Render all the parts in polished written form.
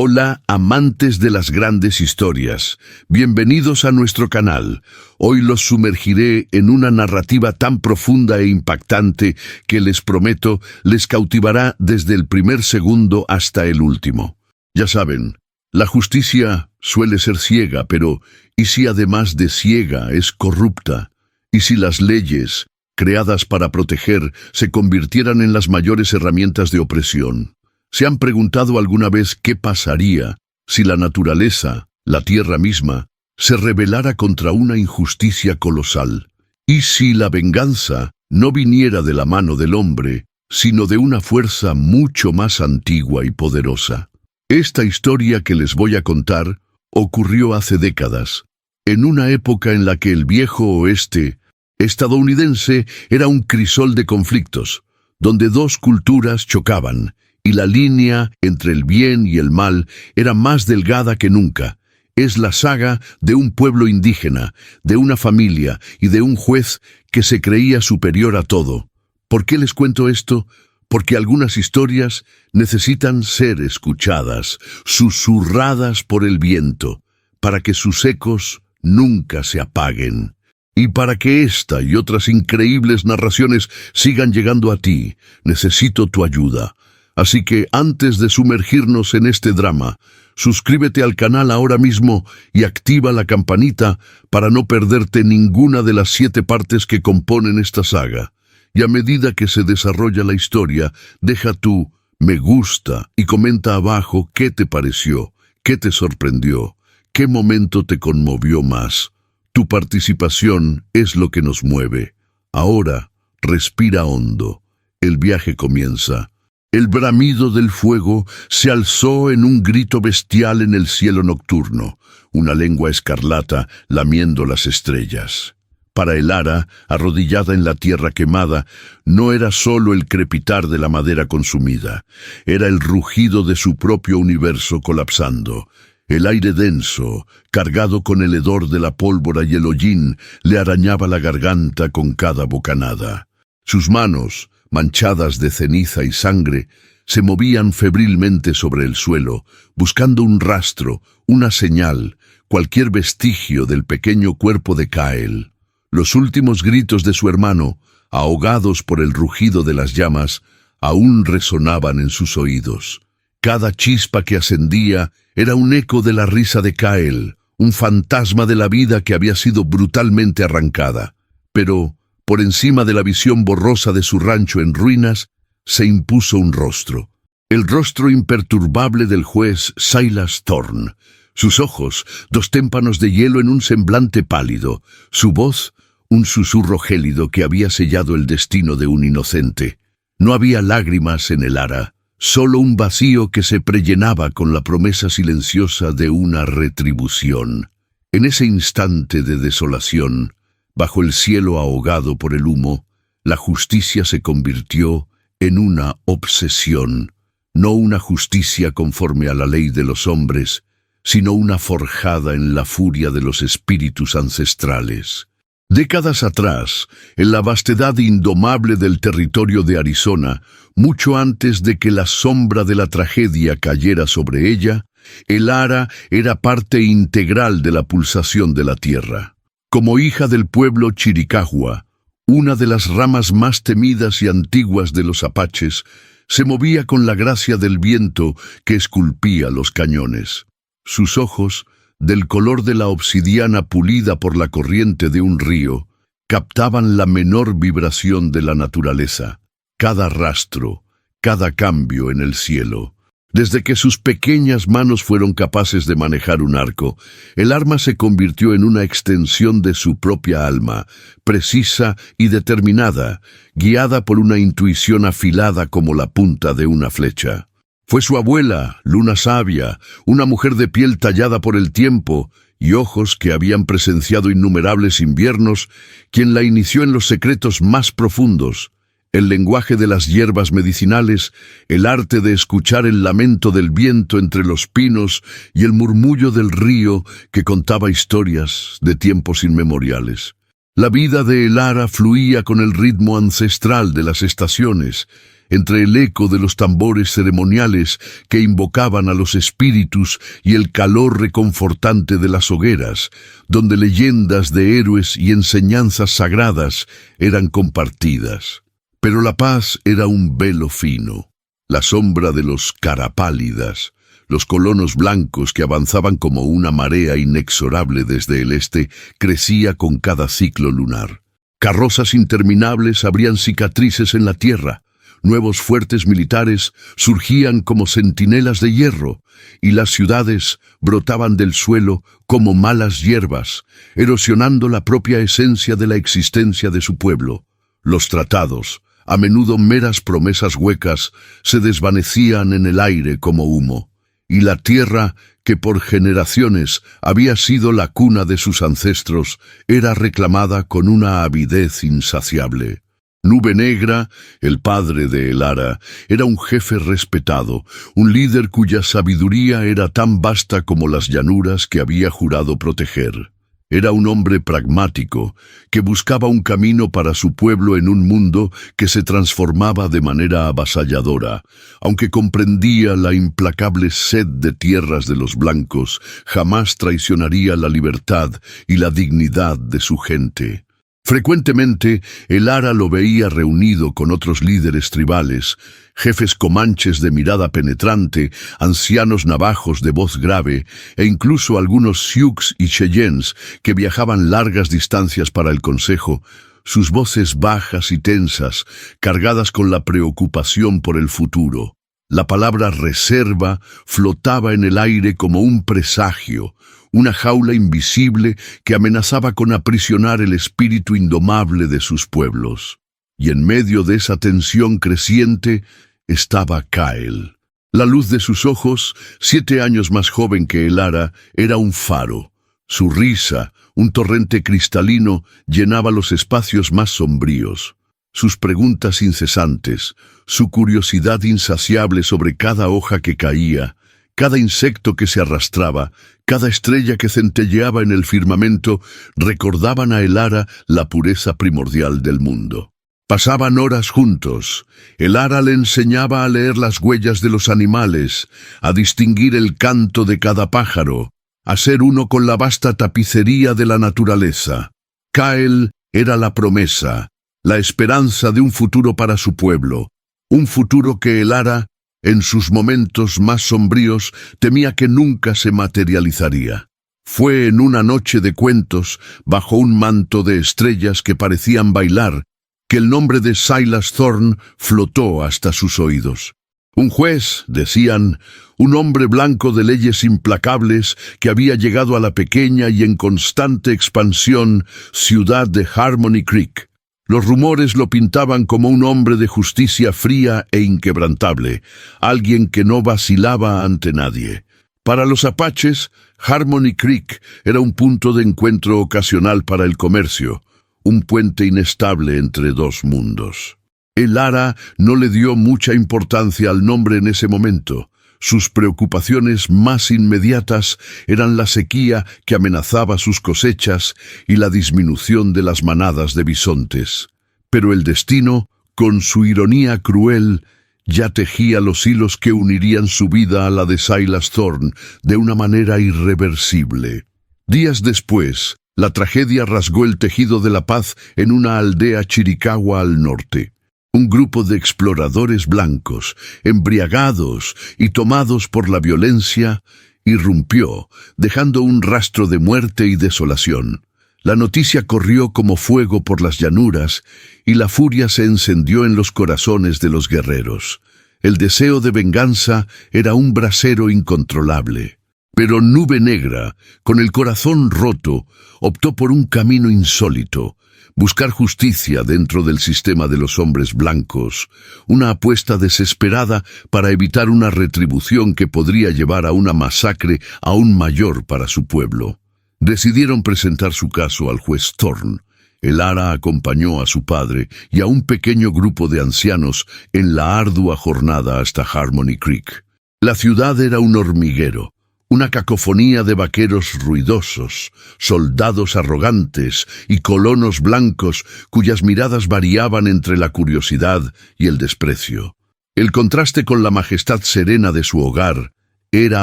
Hola, amantes de las grandes historias. Bienvenidos a nuestro canal. Hoy los sumergiré en una narrativa tan profunda e impactante que les prometo les cautivará desde el primer segundo hasta el último. Ya saben, la justicia suele ser ciega, pero ¿y si además de ciega es corrupta? ¿Y si las leyes, creadas para proteger, se convirtieran en las mayores herramientas de opresión? ¿Se han preguntado alguna vez qué pasaría si la naturaleza, la tierra misma, se rebelara contra una injusticia colosal? ¿Y si la venganza no viniera de la mano del hombre, sino de una fuerza mucho más antigua y poderosa? Esta historia que les voy a contar ocurrió hace décadas, en una época en la que el viejo oeste estadounidense era un crisol de conflictos, donde dos culturas chocaban, y la línea entre el bien y el mal era más delgada que nunca. Es la saga de un pueblo indígena, de una familia y de un juez que se creía superior a todo. ¿Por qué les cuento esto? Porque algunas historias necesitan ser escuchadas, susurradas por el viento, para que sus ecos nunca se apaguen. Y para que esta y otras increíbles narraciones sigan llegando a ti, necesito tu ayuda. Así que antes de sumergirnos en este drama, suscríbete al canal ahora mismo y activa la campanita para no perderte ninguna de las 7 partes que componen esta saga. Y a medida que se desarrolla la historia, deja tu me gusta y comenta abajo qué te pareció, qué te sorprendió, qué momento te conmovió más. Tu participación es lo que nos mueve. Ahora, respira hondo. El viaje comienza. El bramido del fuego se alzó en un grito bestial en el cielo nocturno, una lengua escarlata lamiendo las estrellas. Para Elara, arrodillada en la tierra quemada, no era solo el crepitar de la madera consumida, era el rugido de su propio universo colapsando. El aire denso, cargado con el hedor de la pólvora y el hollín, le arañaba la garganta con cada bocanada. Sus manos, manchadas de ceniza y sangre, se movían febrilmente sobre el suelo, buscando un rastro, una señal, cualquier vestigio del pequeño cuerpo de Kael. Los últimos gritos de su hermano, ahogados por el rugido de las llamas, aún resonaban en sus oídos. Cada chispa que ascendía era un eco de la risa de Kael, un fantasma de la vida que había sido brutalmente arrancada. Pero por encima de la visión borrosa de su rancho en ruinas, se impuso un rostro. El rostro imperturbable del juez Silas Thorne. Sus ojos, 2 témpanos de hielo en un semblante pálido. Su voz, un susurro gélido que había sellado el destino de un inocente. No había lágrimas en Elara, solo un vacío que se prellenaba con la promesa silenciosa de una retribución. En ese instante de desolación, bajo el cielo ahogado por el humo, la justicia se convirtió en una obsesión, no una justicia conforme a la ley de los hombres, sino una forjada en la furia de los espíritus ancestrales. Décadas atrás, en la vastedad indomable del territorio de Arizona, mucho antes de que la sombra de la tragedia cayera sobre ella, Elara era parte integral de la pulsación de la tierra. Como hija del pueblo Chiricahua, una de las ramas más temidas y antiguas de los apaches, se movía con la gracia del viento que esculpía los cañones. Sus ojos, del color de la obsidiana pulida por la corriente de un río, captaban la menor vibración de la naturaleza, cada rastro, cada cambio en el cielo. Desde que sus pequeñas manos fueron capaces de manejar un arco, el arma se convirtió en una extensión de su propia alma, precisa y determinada, guiada por una intuición afilada como la punta de una flecha. Fue su abuela, Luna Sabia, una mujer de piel tallada por el tiempo y ojos que habían presenciado innumerables inviernos, quien la inició en los secretos más profundos, el lenguaje de las hierbas medicinales, el arte de escuchar el lamento del viento entre los pinos y el murmullo del río que contaba historias de tiempos inmemoriales. La vida de Elara fluía con el ritmo ancestral de las estaciones. entre el eco de los tambores ceremoniales que invocaban a los espíritus y el calor reconfortante de las hogueras, donde leyendas de héroes y enseñanzas sagradas eran compartidas. Pero la paz era un velo fino, la sombra de los carapálidas, los colonos blancos que avanzaban como una marea inexorable desde el este, crecía con cada ciclo lunar. Carrozas interminables abrían cicatrices en la tierra, nuevos fuertes militares surgían como centinelas de hierro, y las ciudades brotaban del suelo como malas hierbas, erosionando la propia esencia de la existencia de su pueblo. Los tratados, a menudo meras promesas huecas, se desvanecían en el aire como humo, y la tierra, que por generaciones había sido la cuna de sus ancestros, era reclamada con una avidez insaciable. Nube Negra, el padre de Elara, era un jefe respetado, un líder cuya sabiduría era tan vasta como las llanuras que había jurado proteger. Era un hombre pragmático, que buscaba un camino para su pueblo en un mundo que se transformaba de manera avasalladora. Aunque comprendía la implacable sed de tierras de los blancos, jamás traicionaría la libertad y la dignidad de su gente. Frecuentemente, Elara lo veía reunido con otros líderes tribales, jefes comanches de mirada penetrante, ancianos navajos de voz grave, e incluso algunos Sioux y Cheyennes que viajaban largas distancias para el consejo, sus voces bajas y tensas, cargadas con la preocupación por el futuro. La palabra reserva flotaba en el aire como un presagio, una jaula invisible que amenazaba con aprisionar el espíritu indomable de sus pueblos. Y en medio de esa tensión creciente estaba Kael. La luz de sus ojos, 7 años más joven que Elara, era un faro. Su risa, un torrente cristalino, llenaba los espacios más sombríos. Sus preguntas incesantes, su curiosidad insaciable sobre cada hoja que caía, cada insecto que se arrastraba, cada estrella que centelleaba en el firmamento, recordaban a Elara la pureza primordial del mundo. Pasaban horas juntos. Elara le enseñaba a leer las huellas de los animales, a distinguir el canto de cada pájaro, a ser uno con la vasta tapicería de la naturaleza. Kael era la promesa, la esperanza de un futuro para su pueblo, un futuro que Elara, en sus momentos más sombríos, temía que nunca se materializaría. Fue en una noche de cuentos, bajo un manto de estrellas que parecían bailar, que el nombre de Silas Thorne flotó hasta sus oídos. Un juez, decían, un hombre blanco de leyes implacables que había llegado a la pequeña y en constante expansión ciudad de Harmony Creek. Los rumores lo pintaban como un hombre de justicia fría e inquebrantable, alguien que no vacilaba ante nadie. Para los apaches, Harmony Creek era un punto de encuentro ocasional para el comercio, un puente inestable entre dos mundos. Elara no le dio mucha importancia al nombre en ese momento. Sus preocupaciones más inmediatas eran la sequía que amenazaba sus cosechas y la disminución de las manadas de bisontes. Pero el destino, con su ironía cruel, ya tejía los hilos que unirían su vida a la de Silas Thorne de una manera irreversible. Días después, la tragedia rasgó el tejido de la paz en una aldea chiricahua al norte. Un grupo de exploradores blancos, embriagados y tomados por la violencia, irrumpió, dejando un rastro de muerte y desolación. La noticia corrió como fuego por las llanuras y la furia se encendió en los corazones de los guerreros. El deseo de venganza era un brasero incontrolable. Pero Nube Negra, con el corazón roto, optó por un camino insólito: buscar justicia dentro del sistema de los hombres blancos, una apuesta desesperada para evitar una retribución que podría llevar a una masacre aún mayor para su pueblo. Decidieron presentar su caso al juez Thorne. Elara acompañó a su padre y a un pequeño grupo de ancianos en la ardua jornada hasta Harmony Creek. La ciudad era un hormiguero, una cacofonía de vaqueros ruidosos, soldados arrogantes y colonos blancos cuyas miradas variaban entre la curiosidad y el desprecio. El contraste con la majestad serena de su hogar era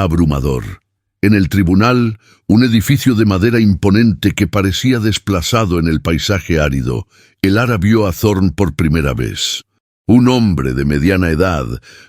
abrumador. En el tribunal, un edificio de madera imponente que parecía desplazado en el paisaje árido, Elara vio a Thorn por primera vez. Un hombre de mediana edad,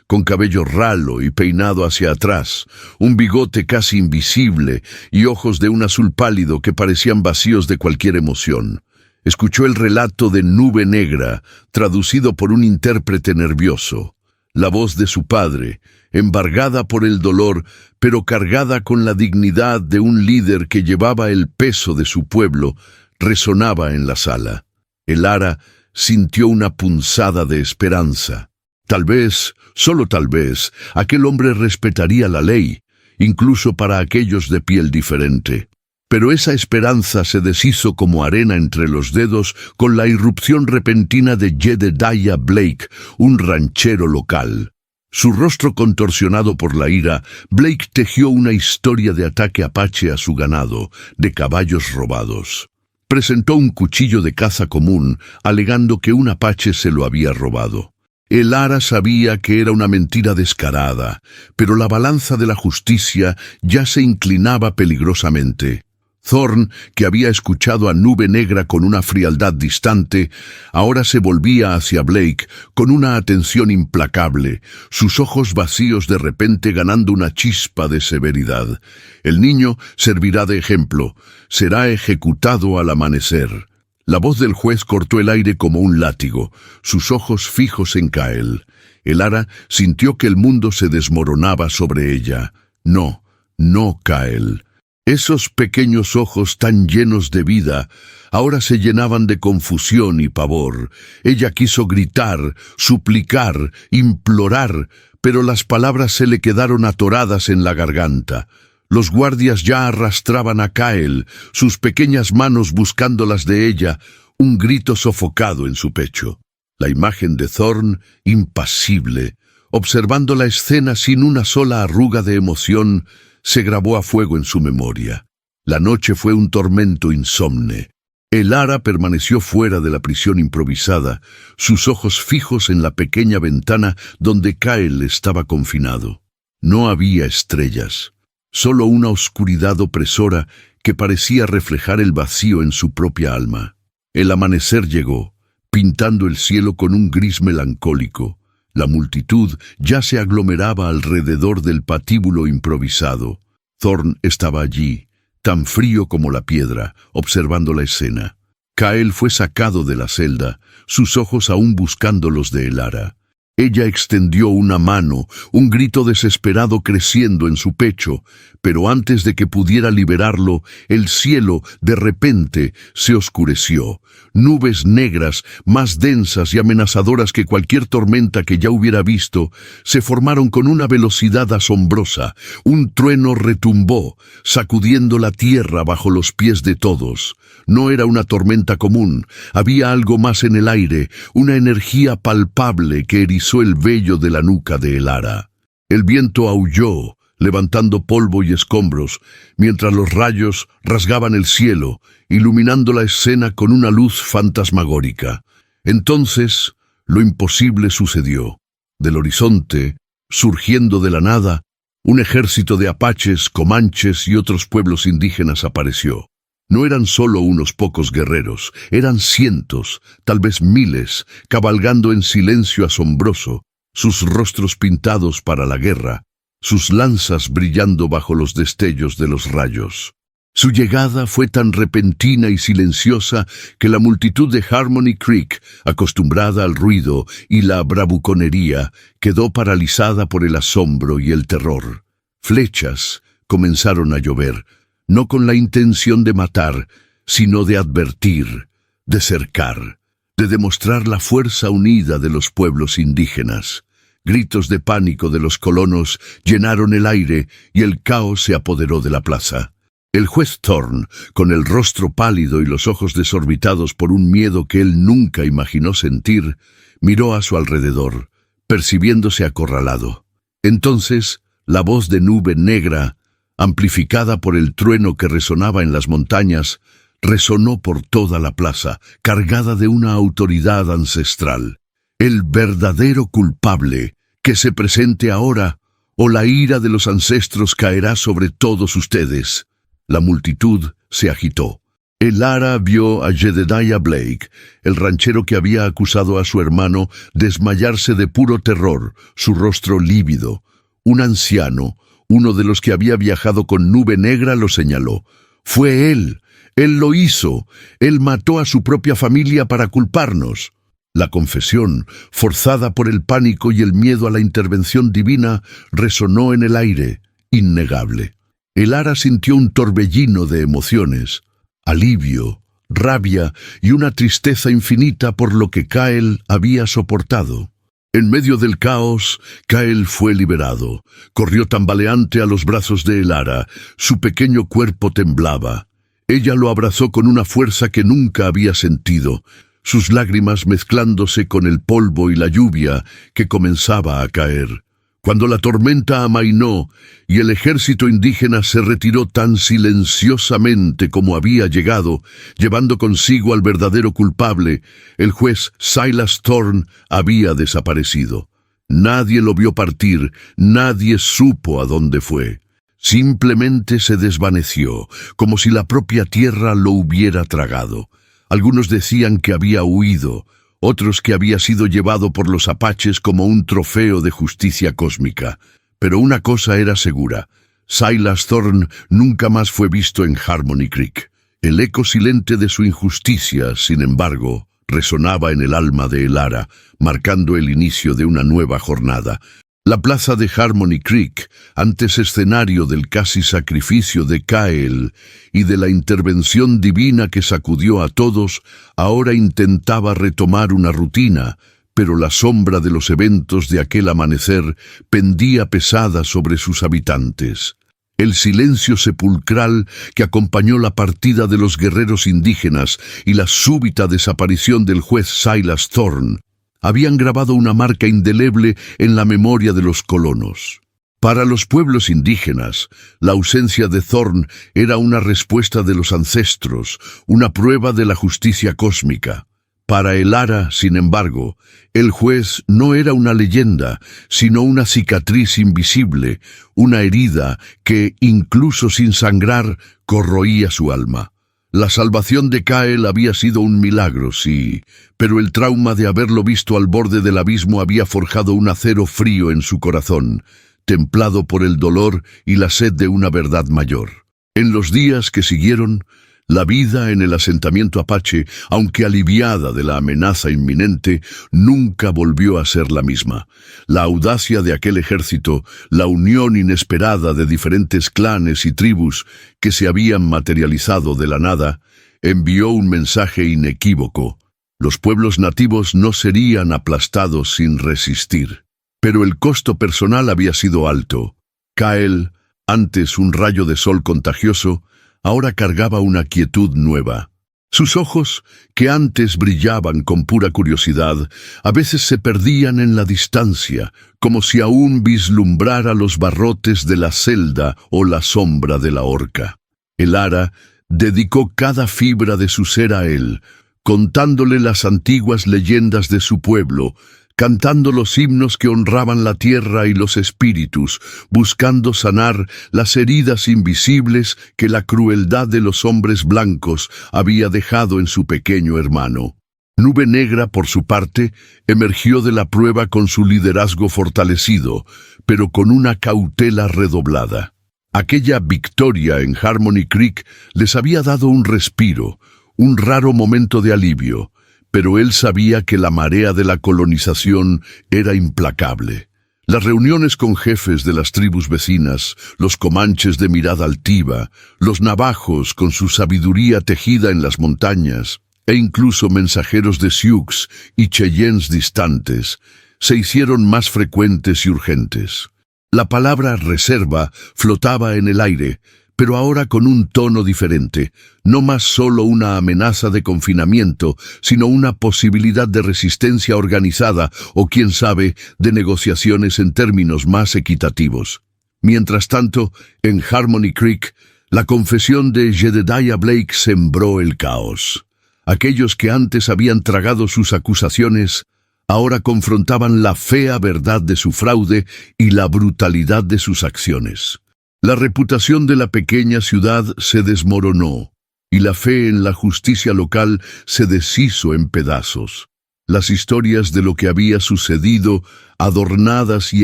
con cabello ralo y peinado hacia atrás, un bigote casi invisible y ojos de un azul pálido que parecían vacíos de cualquier emoción. Escuchó el relato de Nube Negra, traducido por un intérprete nervioso. La voz de su padre, embargada por el dolor, pero cargada con la dignidad de un líder que llevaba el peso de su pueblo, resonaba en la sala. Elara sintió una punzada de esperanza. Tal vez, solo tal vez, aquel hombre respetaría la ley, incluso para aquellos de piel diferente. Pero esa esperanza se deshizo como arena entre los dedos con la irrupción repentina de Jedediah Blake, un ranchero local. Su rostro contorsionado por la ira, Blake tejió una historia de ataque apache a su ganado, de caballos robados. Presentó un cuchillo de caza común, alegando que un apache se lo había robado. Elara sabía que era una mentira descarada, pero la balanza de la justicia ya se inclinaba peligrosamente. Thorn, que había escuchado a Nube Negra con una frialdad distante, ahora se volvía hacia Blake con una atención implacable, sus ojos vacíos de repente ganando una chispa de severidad. El niño servirá de ejemplo, será ejecutado al amanecer. La voz del juez cortó el aire como un látigo, sus ojos fijos en Kael. Elara sintió que el mundo se desmoronaba sobre ella. No, no, Kael. Esos pequeños ojos tan llenos de vida ahora se llenaban de confusión y pavor. Ella quiso gritar, suplicar, implorar, pero las palabras se le quedaron atoradas en la garganta. Los guardias ya arrastraban a Kael, sus pequeñas manos buscando las de ella, un grito sofocado en su pecho. La imagen de Thorn, impasible, observando la escena sin una sola arruga de emoción, se grabó a fuego en su memoria. La noche fue un tormento insomne. Elara permaneció fuera de la prisión improvisada, sus ojos fijos en la pequeña ventana donde Kael estaba confinado. No había estrellas, solo una oscuridad opresora que parecía reflejar el vacío en su propia alma. El amanecer llegó, pintando el cielo con un gris melancólico. La multitud ya se aglomeraba alrededor del patíbulo improvisado. Thorn estaba allí, tan frío como la piedra, observando la escena. Kael fue sacado de la celda, sus ojos aún buscando los de Elara. Ella extendió una mano, un grito desesperado creciendo en su pecho, pero antes de que pudiera liberarlo, el cielo, de repente, se oscureció. Nubes negras, más densas y amenazadoras que cualquier tormenta que ya hubiera visto, se formaron con una velocidad asombrosa. Un trueno retumbó, sacudiendo la tierra bajo los pies de todos. No era una tormenta común, había algo más en el aire, una energía palpable que erizó el vello de la nuca de Elara. El viento aulló, levantando polvo y escombros, mientras los rayos rasgaban el cielo, iluminando la escena con una luz fantasmagórica. Entonces, lo imposible sucedió. Del horizonte, surgiendo de la nada, un ejército de apaches, comanches y otros pueblos indígenas apareció. No eran solo unos pocos guerreros, eran cientos, tal vez miles, cabalgando en silencio asombroso, sus rostros pintados para la guerra, sus lanzas brillando bajo los destellos de los rayos. Su llegada fue tan repentina y silenciosa que la multitud de Harmony Creek, acostumbrada al ruido y la bravuconería, quedó paralizada por el asombro y el terror. Flechas comenzaron a llover, no con la intención de matar, sino de advertir, de cercar, de demostrar la fuerza unida de los pueblos indígenas. Gritos de pánico de los colonos llenaron el aire y el caos se apoderó de la plaza. El juez Thorn, con el rostro pálido y los ojos desorbitados por un miedo que él nunca imaginó sentir, miró a su alrededor, percibiéndose acorralado. Entonces, la voz de Nube Negra, amplificada por el trueno que resonaba en las montañas, resonó por toda la plaza, cargada de una autoridad ancestral. El verdadero culpable, que se presente ahora, o la ira de los ancestros caerá sobre todos ustedes. La multitud se agitó. Elara vio a Jedediah Blake, el ranchero que había acusado a su hermano, desmayarse de puro terror, su rostro lívido. Un anciano, uno de los que había viajado con Nube Negra, lo señaló. «Fue él. Él lo hizo. Él mató a su propia familia para culparnos». La confesión, forzada por el pánico y el miedo a la intervención divina, resonó en el aire, innegable. Elara sintió un torbellino de emociones. Alivio, rabia y una tristeza infinita por lo que Kael había soportado. En medio del caos, Kael fue liberado. Corrió tambaleante a los brazos de Elara. Su pequeño cuerpo temblaba. Ella lo abrazó con una fuerza que nunca había sentido, sus lágrimas mezclándose con el polvo y la lluvia que comenzaba a caer. Cuando la tormenta amainó y el ejército indígena se retiró tan silenciosamente como había llegado, llevando consigo al verdadero culpable, el juez Silas Thorne había desaparecido. Nadie lo vio partir, nadie supo a dónde fue. Simplemente se desvaneció, como si la propia tierra lo hubiera tragado. Algunos decían que había huido, otros que había sido llevado por los apaches como un trofeo de justicia cósmica. Pero una cosa era segura: Silas Thorne nunca más fue visto en Harmony Creek. El eco silente de su injusticia, sin embargo, resonaba en el alma de Elara, marcando el inicio de una nueva jornada. La plaza de Harmony Creek, antes escenario del casi sacrificio de Kael y de la intervención divina que sacudió a todos, ahora intentaba retomar una rutina, pero la sombra de los eventos de aquel amanecer pendía pesada sobre sus habitantes. El silencio sepulcral que acompañó la partida de los guerreros indígenas y la súbita desaparición del juez Silas Thorne habían grabado una marca indeleble en la memoria de los colonos. Para los pueblos indígenas, la ausencia de Thorne era una respuesta de los ancestros, una prueba de la justicia cósmica. Para Elara, sin embargo, el juez no era una leyenda, sino una cicatriz invisible, una herida que, incluso sin sangrar, corroía su alma. La salvación de Kael había sido un milagro, sí, pero el trauma de haberlo visto al borde del abismo había forjado un acero frío en su corazón, templado por el dolor y la sed de una verdad mayor. En los días que siguieron, la vida en el asentamiento apache, aunque aliviada de la amenaza inminente, nunca volvió a ser la misma. La audacia de aquel ejército, la unión inesperada de diferentes clanes y tribus que se habían materializado de la nada, envió un mensaje inequívoco. Los pueblos nativos no serían aplastados sin resistir. Pero el costo personal había sido alto. Kael, antes un rayo de sol contagioso, ahora cargaba una quietud nueva. Sus ojos, que antes brillaban con pura curiosidad, a veces se perdían en la distancia, como si aún vislumbrara los barrotes de la celda o la sombra de la horca. Elara dedicó cada fibra de su ser a él, contándole las antiguas leyendas de su pueblo, cantando los himnos que honraban la tierra y los espíritus, buscando sanar las heridas invisibles que la crueldad de los hombres blancos había dejado en su pequeño hermano. Nube Negra, por su parte, emergió de la prueba con su liderazgo fortalecido, pero con una cautela redoblada. Aquella victoria en Harmony Creek les había dado un respiro, un raro momento de alivio, pero él sabía que la marea de la colonización era implacable. Las reuniones con jefes de las tribus vecinas, los comanches de mirada altiva, los navajos con su sabiduría tejida en las montañas, e incluso mensajeros de Sioux y Cheyennes distantes, se hicieron más frecuentes y urgentes. La palabra reserva flotaba en el aire, pero ahora con un tono diferente, no más solo una amenaza de confinamiento, sino una posibilidad de resistencia organizada o, quién sabe, de negociaciones en términos más equitativos. Mientras tanto, en Harmony Creek, la confesión de Jedediah Blake sembró el caos. Aquellos que antes habían tragado sus acusaciones, ahora confrontaban la fea verdad de su fraude y la brutalidad de sus acciones. La reputación de la pequeña ciudad se desmoronó, y la fe en la justicia local se deshizo en pedazos. Las historias de lo que había sucedido, adornadas y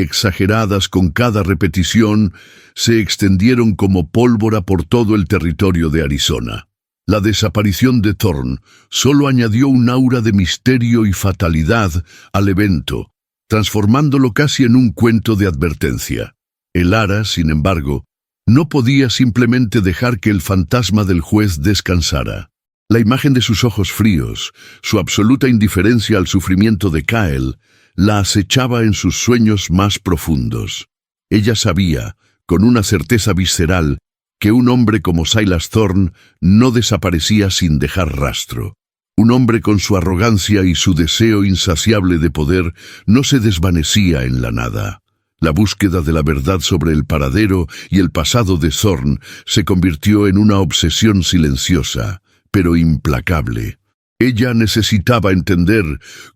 exageradas con cada repetición, se extendieron como pólvora por todo el territorio de Arizona. La desaparición de Thorne solo añadió un aura de misterio y fatalidad al evento, transformándolo casi en un cuento de advertencia. Elara, sin embargo, no podía simplemente dejar que el fantasma del juez descansara. La imagen de sus ojos fríos, su absoluta indiferencia al sufrimiento de Kyle, la acechaba en sus sueños más profundos. Ella sabía, con una certeza visceral, que un hombre como Silas Thorne no desaparecía sin dejar rastro. Un hombre con su arrogancia y su deseo insaciable de poder no se desvanecía en la nada. La búsqueda de la verdad sobre el paradero y el pasado de Thorne se convirtió en una obsesión silenciosa, pero implacable. Ella necesitaba entender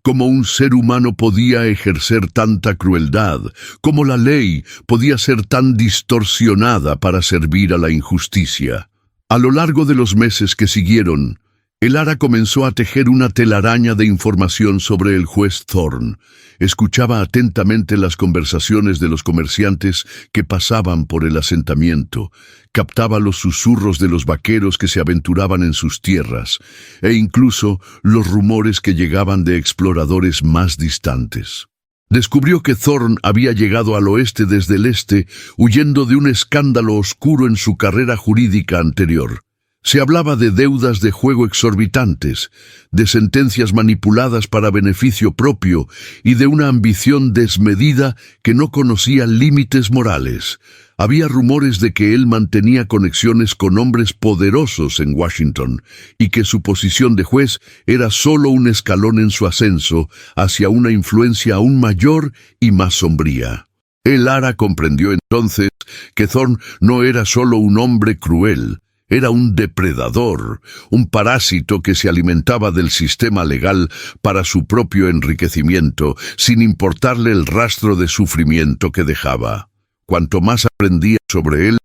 cómo un ser humano podía ejercer tanta crueldad, cómo la ley podía ser tan distorsionada para servir a la injusticia. A lo largo de los meses que siguieron, Elara comenzó a tejer una telaraña de información sobre el juez Thorne. Escuchaba atentamente las conversaciones de los comerciantes que pasaban por el asentamiento, captaba los susurros de los vaqueros que se aventuraban en sus tierras, e incluso los rumores que llegaban de exploradores más distantes. Descubrió que Thorne había llegado al oeste desde el este, huyendo de un escándalo oscuro en su carrera jurídica anterior. Se hablaba de deudas de juego exorbitantes, de sentencias manipuladas para beneficio propio y de una ambición desmedida que no conocía límites morales. Había rumores de que él mantenía conexiones con hombres poderosos en Washington y que su posición de juez era solo un escalón en su ascenso hacia una influencia aún mayor y más sombría. Elara comprendió entonces que Thorne no era solo un hombre cruel. Era un depredador, un parásito que se alimentaba del sistema legal para su propio enriquecimiento, sin importarle el rastro de sufrimiento que dejaba. Cuanto más aprendía sobre él,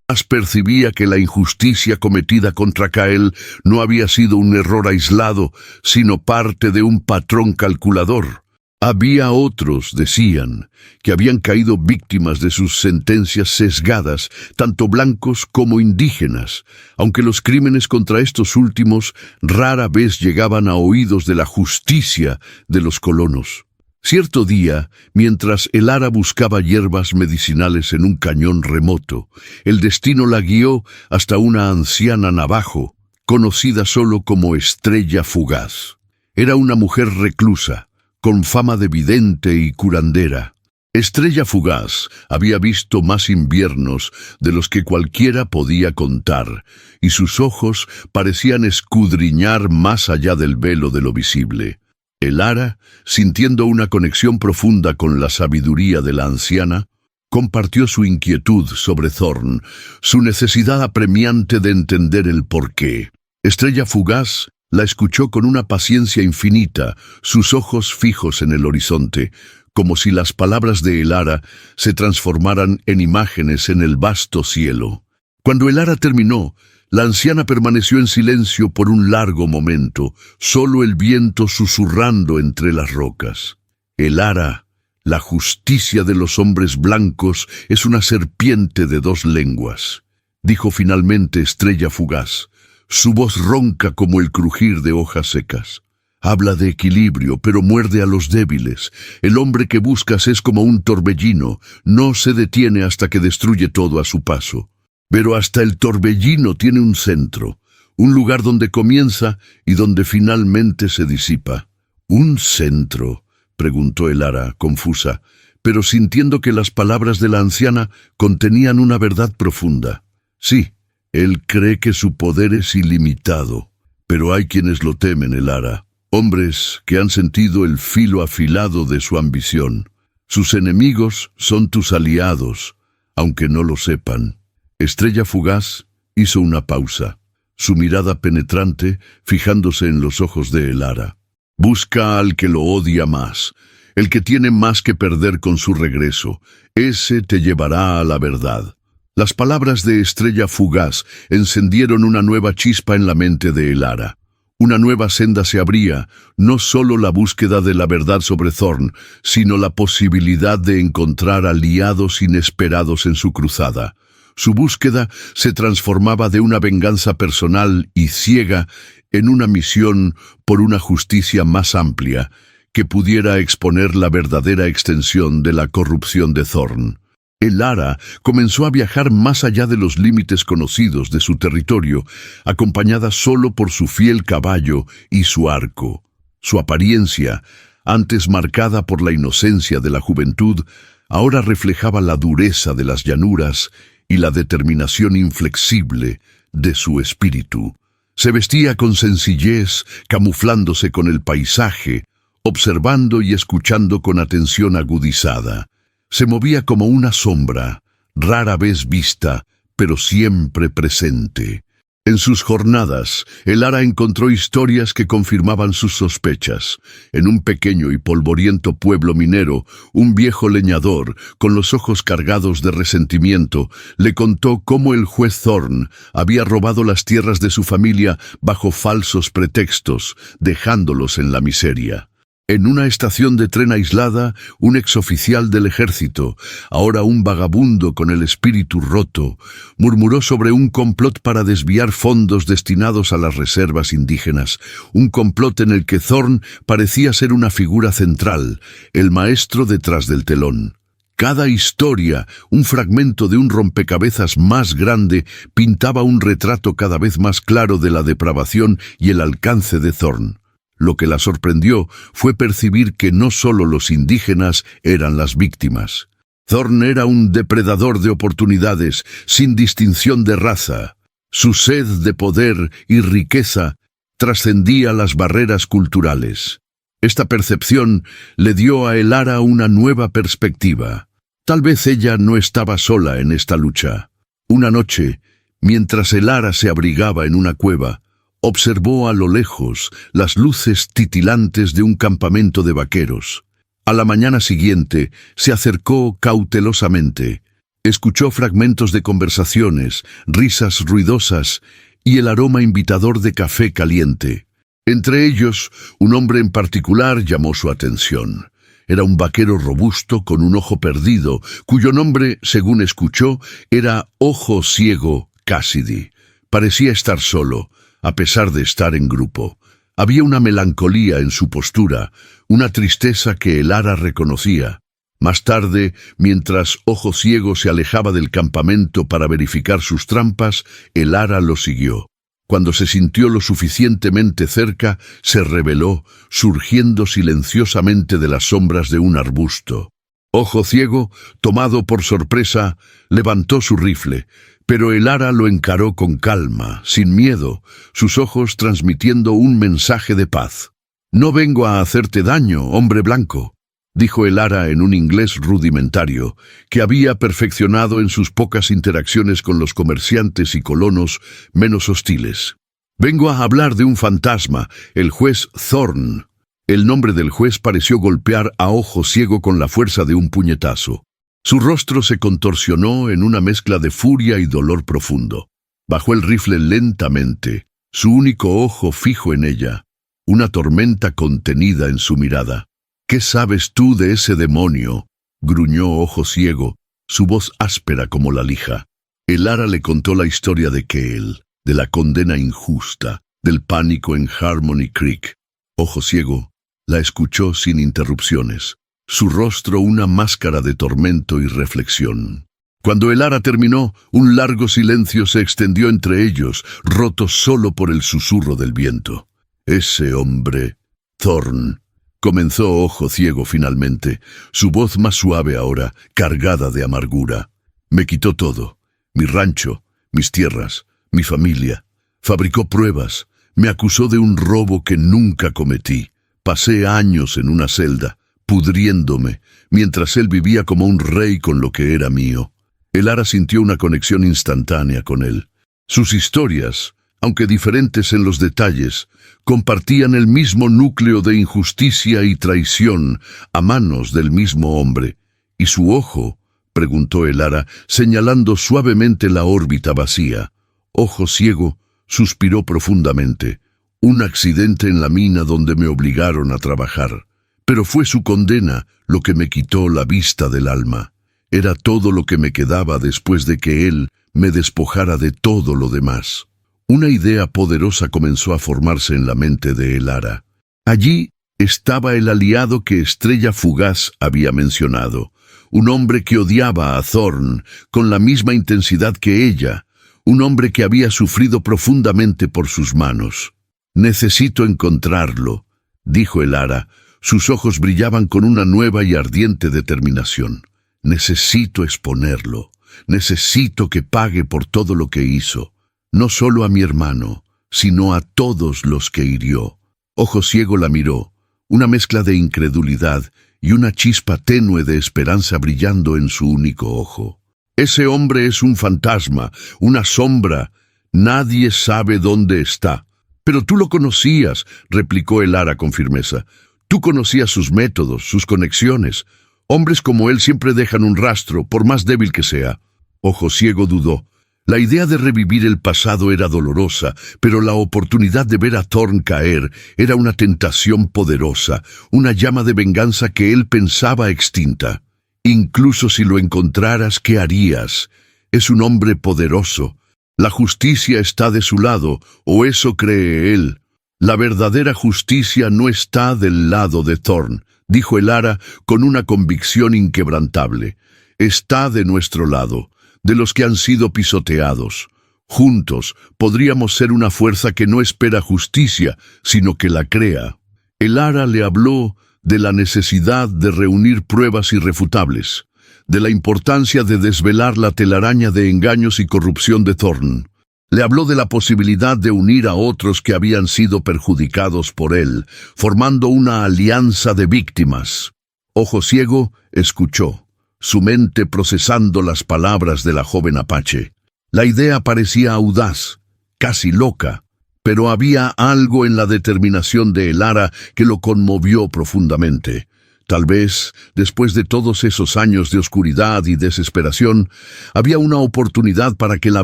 más percibía que la injusticia cometida contra Kyle no había sido un error aislado, sino parte de un patrón calculador. Había otros, decían, que habían caído víctimas de sus sentencias sesgadas, tanto blancos como indígenas, aunque los crímenes contra estos últimos rara vez llegaban a oídos de la justicia de los colonos. Cierto día, mientras Elara buscaba hierbas medicinales en un cañón remoto, el destino la guió hasta una anciana navajo, conocida solo como Estrella Fugaz. Era una mujer reclusa, con fama de vidente y curandera. Estrella Fugaz había visto más inviernos de los que cualquiera podía contar, y sus ojos parecían escudriñar más allá del velo de lo visible. Elara, sintiendo una conexión profunda con la sabiduría de la anciana, compartió su inquietud sobre Thorne, su necesidad apremiante de entender el porqué. Estrella Fugaz la escuchó con una paciencia infinita, sus ojos fijos en el horizonte, como si las palabras de Elara se transformaran en imágenes en el vasto cielo. Cuando Elara terminó, la anciana permaneció en silencio por un largo momento, solo el viento susurrando entre las rocas. Elara, la justicia de los hombres blancos es una serpiente de dos lenguas, dijo finalmente Estrella Fugaz. Su voz ronca como el crujir de hojas secas. Habla de equilibrio, pero muerde a los débiles. El hombre que buscas es como un torbellino, no se detiene hasta que destruye todo a su paso. Pero hasta el torbellino tiene un centro, un lugar donde comienza y donde finalmente se disipa. ¿Un centro?, preguntó Elara, confusa, pero sintiendo que las palabras de la anciana contenían una verdad profunda. Sí. Él cree que su poder es ilimitado, pero hay quienes lo temen, Elara. Hombres que han sentido el filo afilado de su ambición. Sus enemigos son tus aliados, aunque no lo sepan. Estrella Fugaz hizo una pausa, su mirada penetrante fijándose en los ojos de Elara. Busca al que lo odia más, el que tiene más que perder con su regreso. Ese te llevará a la verdad. Las palabras de Estrella Fugaz encendieron una nueva chispa en la mente de Elara. Una nueva senda se abría, no solo la búsqueda de la verdad sobre Thorn, sino la posibilidad de encontrar aliados inesperados en su cruzada. Su búsqueda se transformaba de una venganza personal y ciega en una misión por una justicia más amplia, que pudiera exponer la verdadera extensión de la corrupción de Thorn. Elara comenzó a viajar más allá de los límites conocidos de su territorio, acompañada solo por su fiel caballo y su arco. Su apariencia, antes marcada por la inocencia de la juventud, ahora reflejaba la dureza de las llanuras y la determinación inflexible de su espíritu. Se vestía con sencillez, camuflándose con el paisaje, observando y escuchando con atención agudizada. Se movía como una sombra, rara vez vista, pero siempre presente. En sus jornadas, Elara encontró historias que confirmaban sus sospechas. En un pequeño y polvoriento pueblo minero, un viejo leñador, con los ojos cargados de resentimiento, le contó cómo el juez Thorn había robado las tierras de su familia bajo falsos pretextos, dejándolos en la miseria. En una estación de tren aislada, un exoficial del ejército, ahora un vagabundo con el espíritu roto, murmuró sobre un complot para desviar fondos destinados a las reservas indígenas, un complot en el que Thorn parecía ser una figura central, el maestro detrás del telón. Cada historia, un fragmento de un rompecabezas más grande, pintaba un retrato cada vez más claro de la depravación y el alcance de Thorn. Lo que la sorprendió fue percibir que no solo los indígenas eran las víctimas. Thorn era un depredador de oportunidades, sin distinción de raza. Su sed de poder y riqueza trascendía las barreras culturales. Esta percepción le dio a Elara una nueva perspectiva. Tal vez ella no estaba sola en esta lucha. Una noche, mientras Elara se abrigaba en una cueva, observó a lo lejos las luces titilantes de un campamento de vaqueros. A la mañana siguiente se acercó cautelosamente. Escuchó fragmentos de conversaciones, risas ruidosas y el aroma invitador de café caliente. Entre ellos, un hombre en particular llamó su atención. Era un vaquero robusto con un ojo perdido, cuyo nombre, según escuchó, era Ojo Ciego Cassidy. Parecía estar solo, a pesar de estar en grupo. Había una melancolía en su postura, una tristeza que Elara reconocía. Más tarde, mientras Ojo Ciego se alejaba del campamento para verificar sus trampas, Elara lo siguió. Cuando se sintió lo suficientemente cerca, se reveló, surgiendo silenciosamente de las sombras de un arbusto. Ojo Ciego, tomado por sorpresa, levantó su rifle, pero Elara lo encaró con calma, sin miedo, sus ojos transmitiendo un mensaje de paz. «No vengo a hacerte daño, hombre blanco», dijo Elara en un inglés rudimentario, que había perfeccionado en sus pocas interacciones con los comerciantes y colonos menos hostiles. «Vengo a hablar de un fantasma, el juez Thorn». El nombre del juez pareció golpear a Ojo Ciego con la fuerza de un puñetazo. Su rostro se contorsionó en una mezcla de furia y dolor profundo. Bajó el rifle lentamente, su único ojo fijo en ella, una tormenta contenida en su mirada. «¿Qué sabes tú de ese demonio?», gruñó Ojo Ciego, su voz áspera como la lija. Elara le contó la historia de Kale, de la condena injusta, del pánico en Harmony Creek. Ojo Ciego la escuchó sin interrupciones, su rostro una máscara de tormento y reflexión. Cuando Elara terminó, un largo silencio se extendió entre ellos, roto solo por el susurro del viento. «Ese hombre, Thorn», comenzó Ojo Ciego finalmente, su voz más suave ahora, cargada de amargura. «Me quitó todo, mi rancho, mis tierras, mi familia. Fabricó pruebas, me acusó de un robo que nunca cometí. Pasé años en una celda, pudriéndome, mientras él vivía como un rey con lo que era mío». Elara sintió una conexión instantánea con él. Sus historias, aunque diferentes en los detalles, compartían el mismo núcleo de injusticia y traición a manos del mismo hombre. ¿Y su ojo?, preguntó Elara, señalando suavemente la órbita vacía. Ojo Ciego suspiró profundamente. Un accidente en la mina donde me obligaron a trabajar. Pero fue su condena lo que me quitó la vista del alma. Era todo lo que me quedaba después de que él me despojara de todo lo demás. Una idea poderosa comenzó a formarse en la mente de Elara. Allí estaba el aliado que Estrella Fugaz había mencionado. Un hombre que odiaba a Thorn con la misma intensidad que ella. Un hombre que había sufrido profundamente por sus manos. «Necesito encontrarlo», dijo Elara. Sus ojos brillaban con una nueva y ardiente determinación. «Necesito exponerlo. Necesito que pague por todo lo que hizo. No solo a mi hermano, sino a todos los que hirió». Ojo Ciego la miró, una mezcla de incredulidad y una chispa tenue de esperanza brillando en su único ojo. «Ese hombre es un fantasma, una sombra. Nadie sabe dónde está». «Pero tú lo conocías», replicó Elara con firmeza. «Tú conocías sus métodos, sus conexiones. Hombres como él siempre dejan un rastro, por más débil que sea». Ojo Ciego dudó. La idea de revivir el pasado era dolorosa, pero la oportunidad de ver a Thorn caer era una tentación poderosa, una llama de venganza que él pensaba extinta. «Incluso si lo encontraras, ¿qué harías? Es un hombre poderoso. La justicia está de su lado, o eso cree él. La verdadera justicia no está del lado de Thorn», dijo Elara con una convicción inquebrantable. «Está de nuestro lado, de los que han sido pisoteados. Juntos podríamos ser una fuerza que no espera justicia, sino que la crea». Elara le habló de la necesidad de reunir pruebas irrefutables, de la importancia de desvelar la telaraña de engaños y corrupción de Thorn. Le habló de la posibilidad de unir a otros que habían sido perjudicados por él, formando una alianza de víctimas. Ojo Ciego escuchó, su mente procesando las palabras de la joven apache. La idea parecía audaz, casi loca, pero había algo en la determinación de Elara que lo conmovió profundamente. Tal vez, después de todos esos años de oscuridad y desesperación, había una oportunidad para que la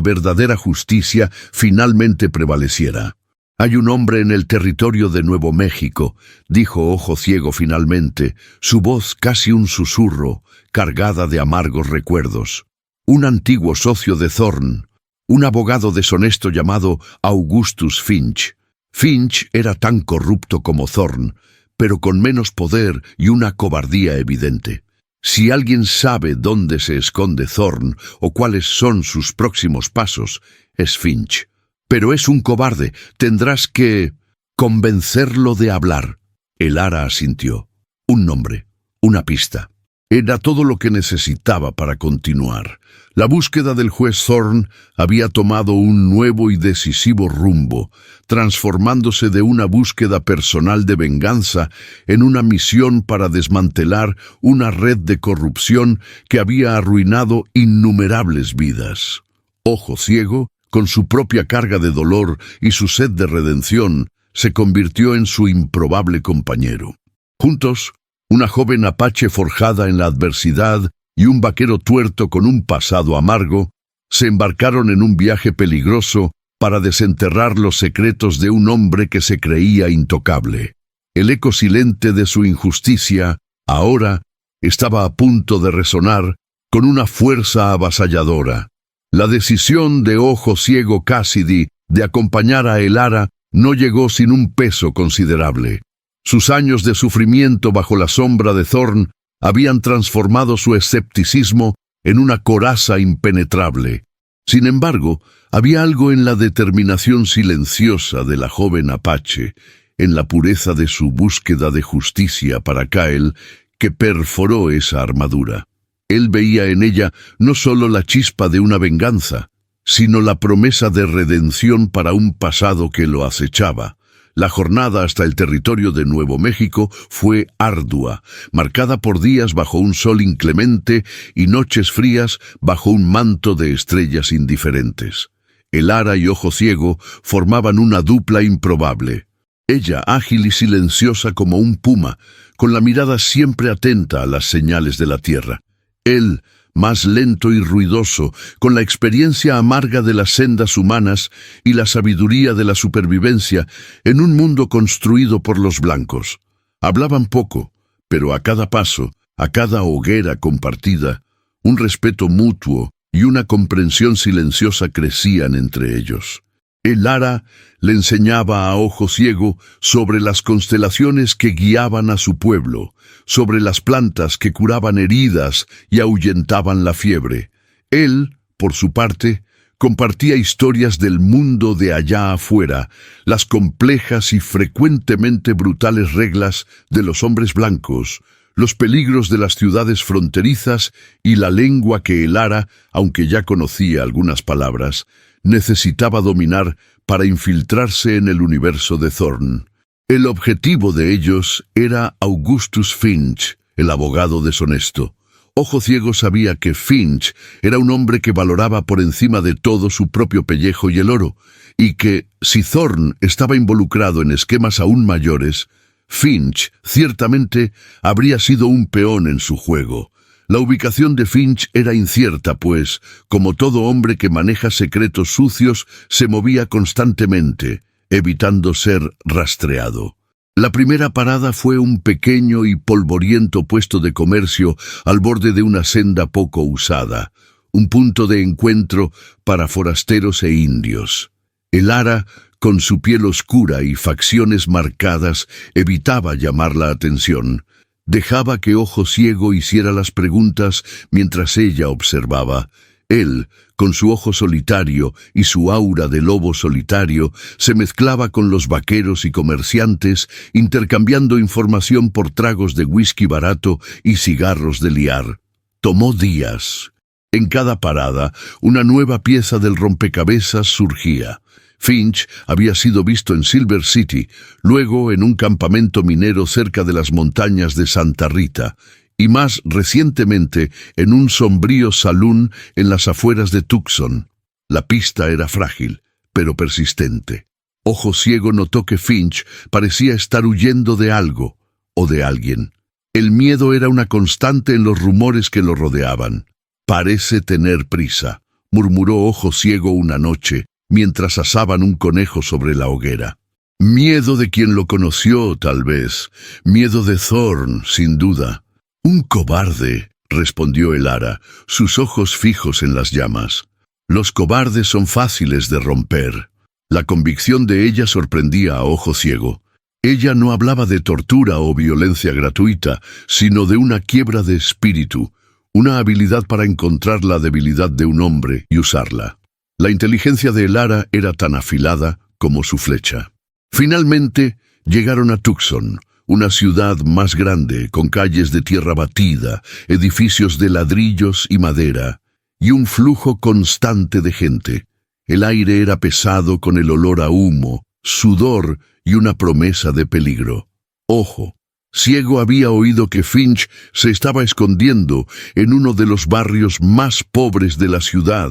verdadera justicia finalmente prevaleciera. «Hay un hombre en el territorio de Nuevo México», dijo Ojo Ciego finalmente, su voz casi un susurro, cargada de amargos recuerdos. «Un antiguo socio de Thorn, un abogado deshonesto llamado Augustus Finch. Finch era tan corrupto como Thorn, pero con menos poder y una cobardía evidente. Si alguien sabe dónde se esconde Thorn o cuáles son sus próximos pasos, es Finch. Pero es un cobarde, tendrás que convencerlo de hablar». Elara asintió. Un nombre, una pista. Era todo lo que necesitaba para continuar. La búsqueda del juez Thorn había tomado un nuevo y decisivo rumbo, transformándose de una búsqueda personal de venganza en una misión para desmantelar una red de corrupción que había arruinado innumerables vidas. Ojo Ciego, con su propia carga de dolor y su sed de redención, se convirtió en su improbable compañero. Juntos, una joven apache forjada en la adversidad y un vaquero tuerto con un pasado amargo, se embarcaron en un viaje peligroso para desenterrar los secretos de un hombre que se creía intocable. El eco silente de su injusticia, ahora, estaba a punto de resonar con una fuerza avasalladora. La decisión de Ojo Ciego Cassidy de acompañar a Elara no llegó sin un peso considerable. Sus años de sufrimiento bajo la sombra de Thorn habían transformado su escepticismo en una coraza impenetrable. Sin embargo, había algo en la determinación silenciosa de la joven apache, en la pureza de su búsqueda de justicia para Kyle, que perforó esa armadura. Él veía en ella no solo la chispa de una venganza, sino la promesa de redención para un pasado que lo acechaba. La jornada hasta el territorio de Nuevo México fue ardua, marcada por días bajo un sol inclemente y noches frías bajo un manto de estrellas indiferentes. Elara y Ojo Ciego formaban una dupla improbable. Ella ágil y silenciosa como un puma, con la mirada siempre atenta a las señales de la tierra. Él, más lento y ruidoso, con la experiencia amarga de las sendas humanas y la sabiduría de la supervivencia en un mundo construido por los blancos. Hablaban poco, pero a cada paso, a cada hoguera compartida, un respeto mutuo y una comprensión silenciosa crecían entre ellos. Elara le enseñaba a Ojo Ciego sobre las constelaciones que guiaban a su pueblo, sobre las plantas que curaban heridas y ahuyentaban la fiebre. Él, por su parte, compartía historias del mundo de allá afuera, las complejas y frecuentemente brutales reglas de los hombres blancos, los peligros de las ciudades fronterizas y la lengua que Elara, aunque ya conocía algunas palabras, necesitaba dominar para infiltrarse en el universo de Thorne. El objetivo de ellos era Augustus Finch, el abogado deshonesto. Ojo Ciego sabía que Finch era un hombre que valoraba por encima de todo su propio pellejo y el oro, y que, si Thorne estaba involucrado en esquemas aún mayores, Finch ciertamente habría sido un peón en su juego. La ubicación de Finch era incierta, pues, como todo hombre que maneja secretos sucios, se movía constantemente, evitando ser rastreado. La primera parada fue un pequeño y polvoriento puesto de comercio al borde de una senda poco usada, un punto de encuentro para forasteros e indios. Elara, con su piel oscura y facciones marcadas, evitaba llamar la atención. Dejaba que Ojo Ciego hiciera las preguntas mientras ella observaba. Él, con su ojo solitario y su aura de lobo solitario, se mezclaba con los vaqueros y comerciantes, intercambiando información por tragos de whisky barato y cigarros de liar. Tomó días. En cada parada, una nueva pieza del rompecabezas surgía. Finch había sido visto en Silver City, luego en un campamento minero cerca de las montañas de Santa Rita, y más recientemente en un sombrío salón en las afueras de Tucson. La pista era frágil, pero persistente. Ojo Ciego notó que Finch parecía estar huyendo de algo o de alguien. El miedo era una constante en los rumores que lo rodeaban. «Parece tener prisa», murmuró Ojo Ciego una noche, mientras asaban un conejo sobre la hoguera. Miedo de quien lo conoció, tal vez. Miedo de Thorne, sin duda. «Un cobarde», respondió Elara, sus ojos fijos en las llamas. «Los cobardes son fáciles de romper». La convicción de ella sorprendía a Ojo Ciego. Ella no hablaba de tortura o violencia gratuita, sino de una quiebra de espíritu, una habilidad para encontrar la debilidad de un hombre y usarla. La inteligencia de Elara era tan afilada como su flecha. Finalmente llegaron a Tucson, una ciudad más grande, con calles de tierra batida, edificios de ladrillos y madera, y un flujo constante de gente. El aire era pesado con el olor a humo, sudor y una promesa de peligro. Ojo Ciego había oído que Finch se estaba escondiendo en uno de los barrios más pobres de la ciudad,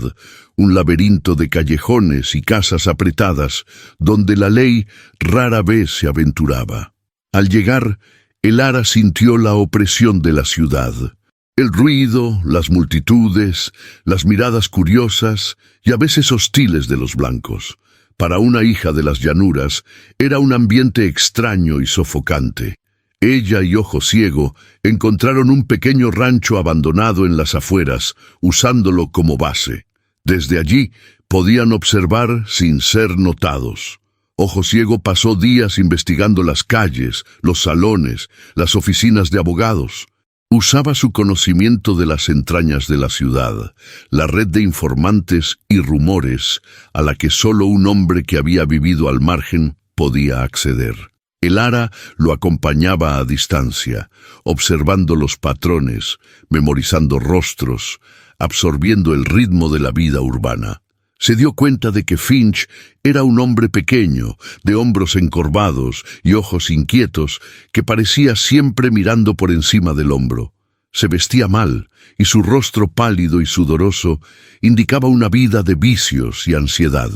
un laberinto de callejones y casas apretadas, donde la ley rara vez se aventuraba. Al llegar, Elara sintió la opresión de la ciudad. El ruido, las multitudes, las miradas curiosas y a veces hostiles de los blancos. Para una hija de las llanuras, era un ambiente extraño y sofocante. Ella y Ojo Ciego encontraron un pequeño rancho abandonado en las afueras, usándolo como base. Desde allí podían observar sin ser notados. Ojo Ciego pasó días investigando las calles, los salones, las oficinas de abogados. Usaba su conocimiento de las entrañas de la ciudad, la red de informantes y rumores a la que solo un hombre que había vivido al margen podía acceder. Elara lo acompañaba a distancia, observando los patrones, memorizando rostros, absorbiendo el ritmo de la vida urbana. Se dio cuenta de que Finch era un hombre pequeño, de hombros encorvados y ojos inquietos, que parecía siempre mirando por encima del hombro. Se vestía mal, y su rostro pálido y sudoroso indicaba una vida de vicios y ansiedad.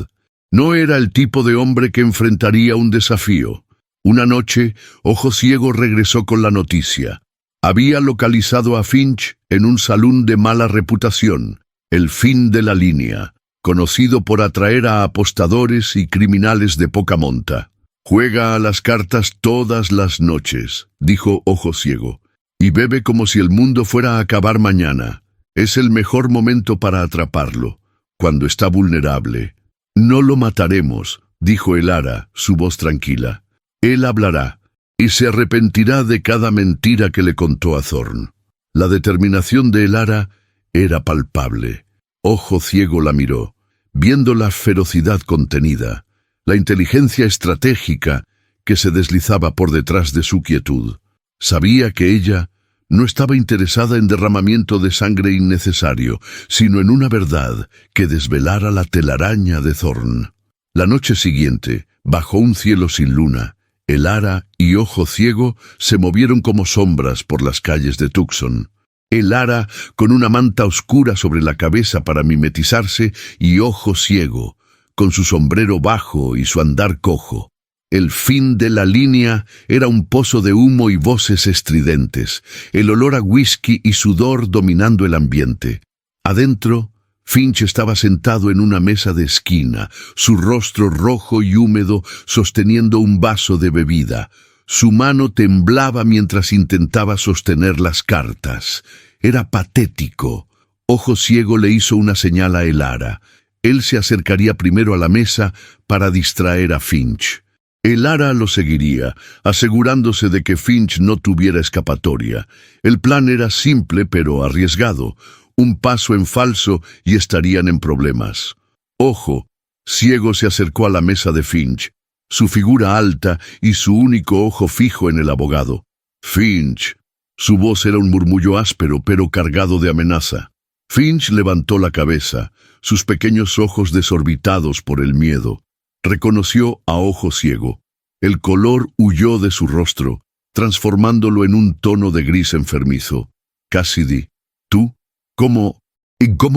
No era el tipo de hombre que enfrentaría un desafío. Una noche, Ojo Ciego regresó con la noticia. Había localizado a Finch en un salón de mala reputación, el Fin de la Línea, conocido por atraer a apostadores y criminales de poca monta. «Juega a las cartas todas las noches», dijo Ojo Ciego, «y bebe como si el mundo fuera a acabar mañana. Es el mejor momento para atraparlo, cuando está vulnerable». «No lo mataremos», dijo Elara, su voz tranquila. «Él hablará, y se arrepentirá de cada mentira que le contó a Thorn». La determinación de Elara era palpable. Ojo Ciego la miró, viendo la ferocidad contenida, la inteligencia estratégica que se deslizaba por detrás de su quietud. Sabía que ella no estaba interesada en derramamiento de sangre innecesario, sino en una verdad que desvelara la telaraña de Thorn. La noche siguiente, bajo un cielo sin luna, Elara y Ojo Ciego se movieron como sombras por las calles de Tucson. Elara con una manta oscura sobre la cabeza para mimetizarse y Ojo Ciego con su sombrero bajo y su andar cojo. El Fin de la Línea era un pozo de humo y voces estridentes, el olor a whisky y sudor dominando el ambiente. Adentro, Finch estaba sentado en una mesa de esquina, su rostro rojo y húmedo sosteniendo un vaso de bebida. Su mano temblaba mientras intentaba sostener las cartas. Era patético. Ojo Ciego le hizo una señal a Elara. Él se acercaría primero a la mesa para distraer a Finch. Elara lo seguiría, asegurándose de que Finch no tuviera escapatoria. El plan era simple pero arriesgado. Un paso en falso y estarían en problemas. Ojo Ciego se acercó a la mesa de Finch, su figura alta y su único ojo fijo en el abogado. «Finch». Su voz era un murmullo áspero pero cargado de amenaza. Finch levantó la cabeza, sus pequeños ojos desorbitados por el miedo. Reconoció a Ojo Ciego. El color huyó de su rostro, transformándolo en un tono de gris enfermizo. «Cassidy, ¿tú? ¿Cómo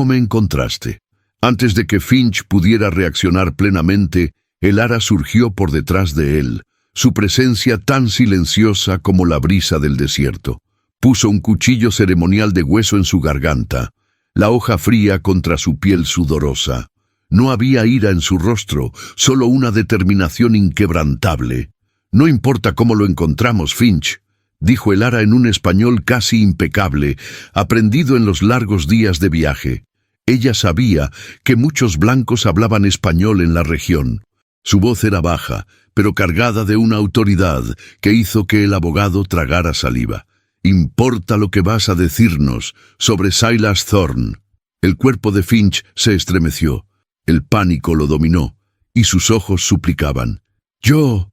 me encontraste?» Antes de que Finch pudiera reaccionar plenamente, Elara surgió por detrás de él, su presencia tan silenciosa como la brisa del desierto. Puso un cuchillo ceremonial de hueso en su garganta, la hoja fría contra su piel sudorosa. No había ira en su rostro, solo una determinación inquebrantable. «No importa cómo lo encontramos, Finch», dijo Elara en un español casi impecable, aprendido en los largos días de viaje. Ella sabía que muchos blancos hablaban español en la región. Su voz era baja, pero cargada de una autoridad que hizo que el abogado tragara saliva. «Importa lo que vas a decirnos sobre Silas Thorn». El cuerpo de Finch se estremeció. El pánico lo dominó, y sus ojos suplicaban. Yo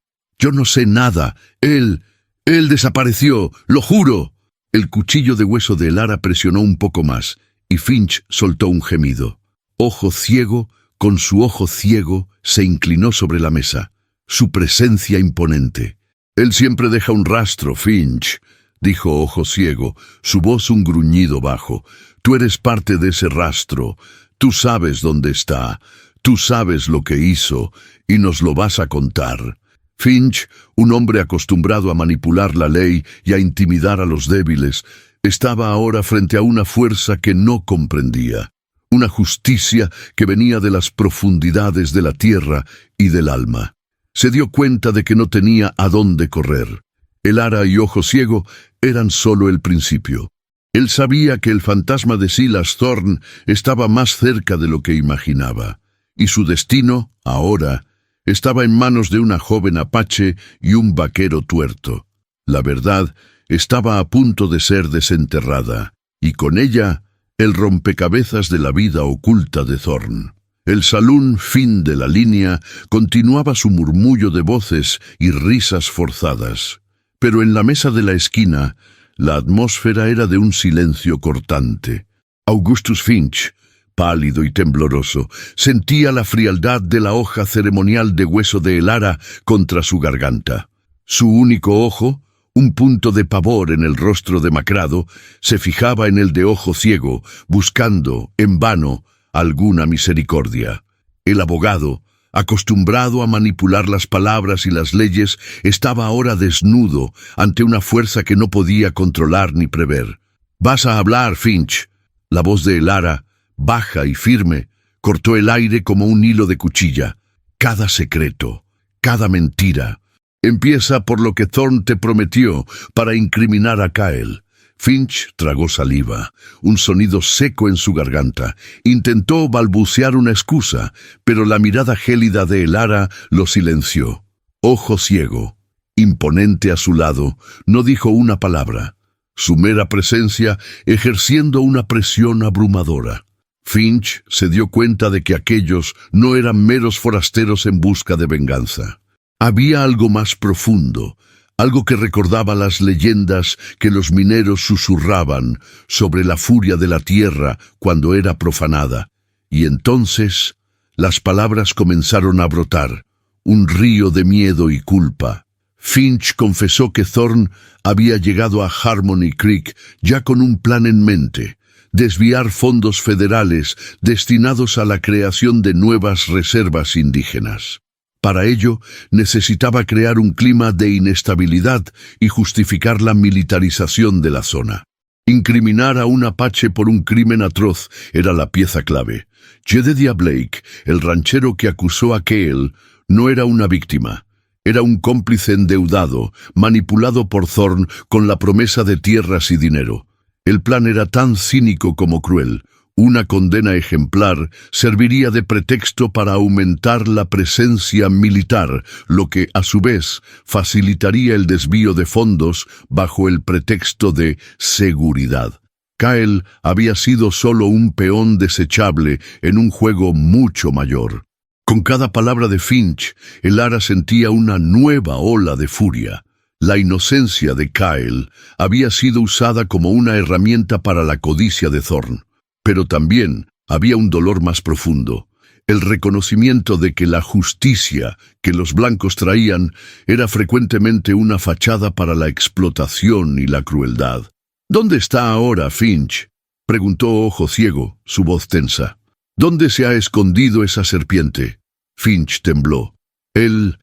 no sé nada. Él desapareció, lo juro». El cuchillo de hueso de Elara presionó un poco más, y Finch soltó un gemido. Ojo Ciego, con su ojo ciego, se inclinó sobre la mesa, su presencia imponente. «Él siempre deja un rastro, Finch», dijo Ojo Ciego, su voz un gruñido bajo. «Tú eres parte de ese rastro. Tú sabes dónde está. Tú sabes lo que hizo, y nos lo vas a contar». Finch, un hombre acostumbrado a manipular la ley y a intimidar a los débiles, estaba ahora frente a una fuerza que no comprendía, una justicia que venía de las profundidades de la tierra y del alma. Se dio cuenta de que no tenía a dónde correr. Elara y Ojo Ciego eran solo el principio. Él sabía que el fantasma de Silas Thorn estaba más cerca de lo que imaginaba, y su destino, ahora, estaba en manos de una joven apache y un vaquero tuerto. La verdad estaba a punto de ser desenterrada, y con ella el rompecabezas de la vida oculta de Thorn. El salón Fin de la Línea continuaba su murmullo de voces y risas forzadas, pero en la mesa de la esquina la atmósfera era de un silencio cortante. Augustus Finch, pálido y tembloroso, sentía la frialdad de la hoja ceremonial de hueso de Elara contra su garganta. Su único ojo, Un punto de pavor en el rostro demacrado se fijaba en el de Ojo Ciego, buscando, en vano, alguna misericordia. El abogado, acostumbrado a manipular las palabras y las leyes, estaba ahora desnudo ante una fuerza que no podía controlar ni prever. «Vas a hablar, Finch». La voz de Elara, baja y firme, cortó el aire como un hilo de cuchilla. Cada secreto, cada mentira. Empieza por lo que Thorn te prometió para incriminar a Kyle. Finch tragó saliva, un sonido seco en su garganta. Intentó balbucear una excusa, pero la mirada gélida de Elara lo silenció. Ojo Ciego, imponente a su lado, no dijo una palabra. Su mera presencia ejerciendo una presión abrumadora. Finch se dio cuenta de que aquellos no eran meros forasteros en busca de venganza. Había algo más profundo, algo que recordaba las leyendas que los mineros susurraban sobre la furia de la tierra cuando era profanada. Y entonces las palabras comenzaron a brotar, un río de miedo y culpa. Finch confesó que Thorn había llegado a Harmony Creek ya con un plan en mente: desviar fondos federales destinados a la creación de nuevas reservas indígenas. Para ello, necesitaba crear un clima de inestabilidad y justificar la militarización de la zona. Incriminar a un apache por un crimen atroz era la pieza clave. Jedediah Blake, el ranchero que acusó a Kyle, no era una víctima. Era un cómplice endeudado, manipulado por Thorn con la promesa de tierras y dinero. El plan era tan cínico como cruel. Una condena ejemplar serviría de pretexto para aumentar la presencia militar, lo que, a su vez, facilitaría el desvío de fondos bajo el pretexto de seguridad. Kyle había sido solo un peón desechable en un juego mucho mayor. Con cada palabra de Finch, Elara sentía una nueva ola de furia. La inocencia de Kyle había sido usada como una herramienta para la codicia de Thorn. Pero también había un dolor más profundo, el reconocimiento de que la justicia que los blancos traían era frecuentemente una fachada para la explotación y la crueldad. «¿Dónde está ahora Finch?», preguntó Ojo Ciego, su voz tensa. «¿Dónde se ha escondido esa serpiente?». Finch tembló. Él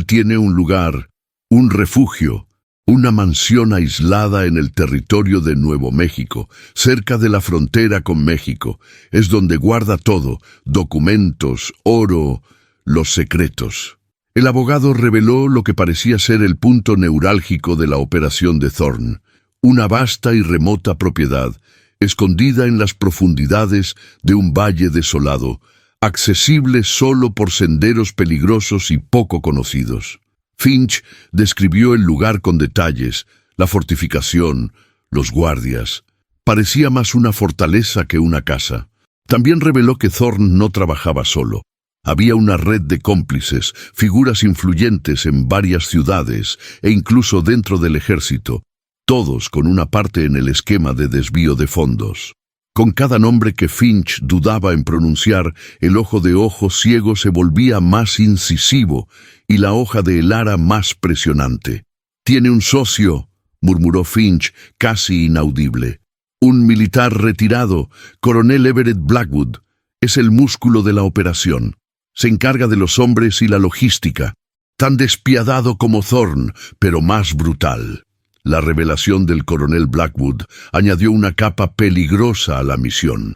tiene un lugar, un refugio, una mansión aislada en el territorio de Nuevo México, cerca de la frontera con México. Es donde guarda todo: documentos, oro, los secretos. El abogado reveló lo que parecía ser el punto neurálgico de la operación de Thorn. Una vasta y remota propiedad, escondida en las profundidades de un valle desolado, accesible solo por senderos peligrosos y poco conocidos. Finch describió el lugar con detalles: la fortificación, los guardias. Parecía más una fortaleza que una casa. También reveló que Thorn no trabajaba solo. Había una red de cómplices, figuras influyentes en varias ciudades e incluso dentro del ejército, todos con una parte en el esquema de desvío de fondos. Con cada nombre que Finch dudaba en pronunciar, el ojo de Ojo Ciego se volvía más incisivo y la hoja de Elara más presionante. «Tiene un socio», murmuró Finch, casi inaudible. «Un militar retirado, coronel Everett Blackwood. Es el músculo de la operación. Se encarga de los hombres y la logística. Tan despiadado como Thorn, pero más brutal». La revelación del coronel Blackwood añadió una capa peligrosa a la misión.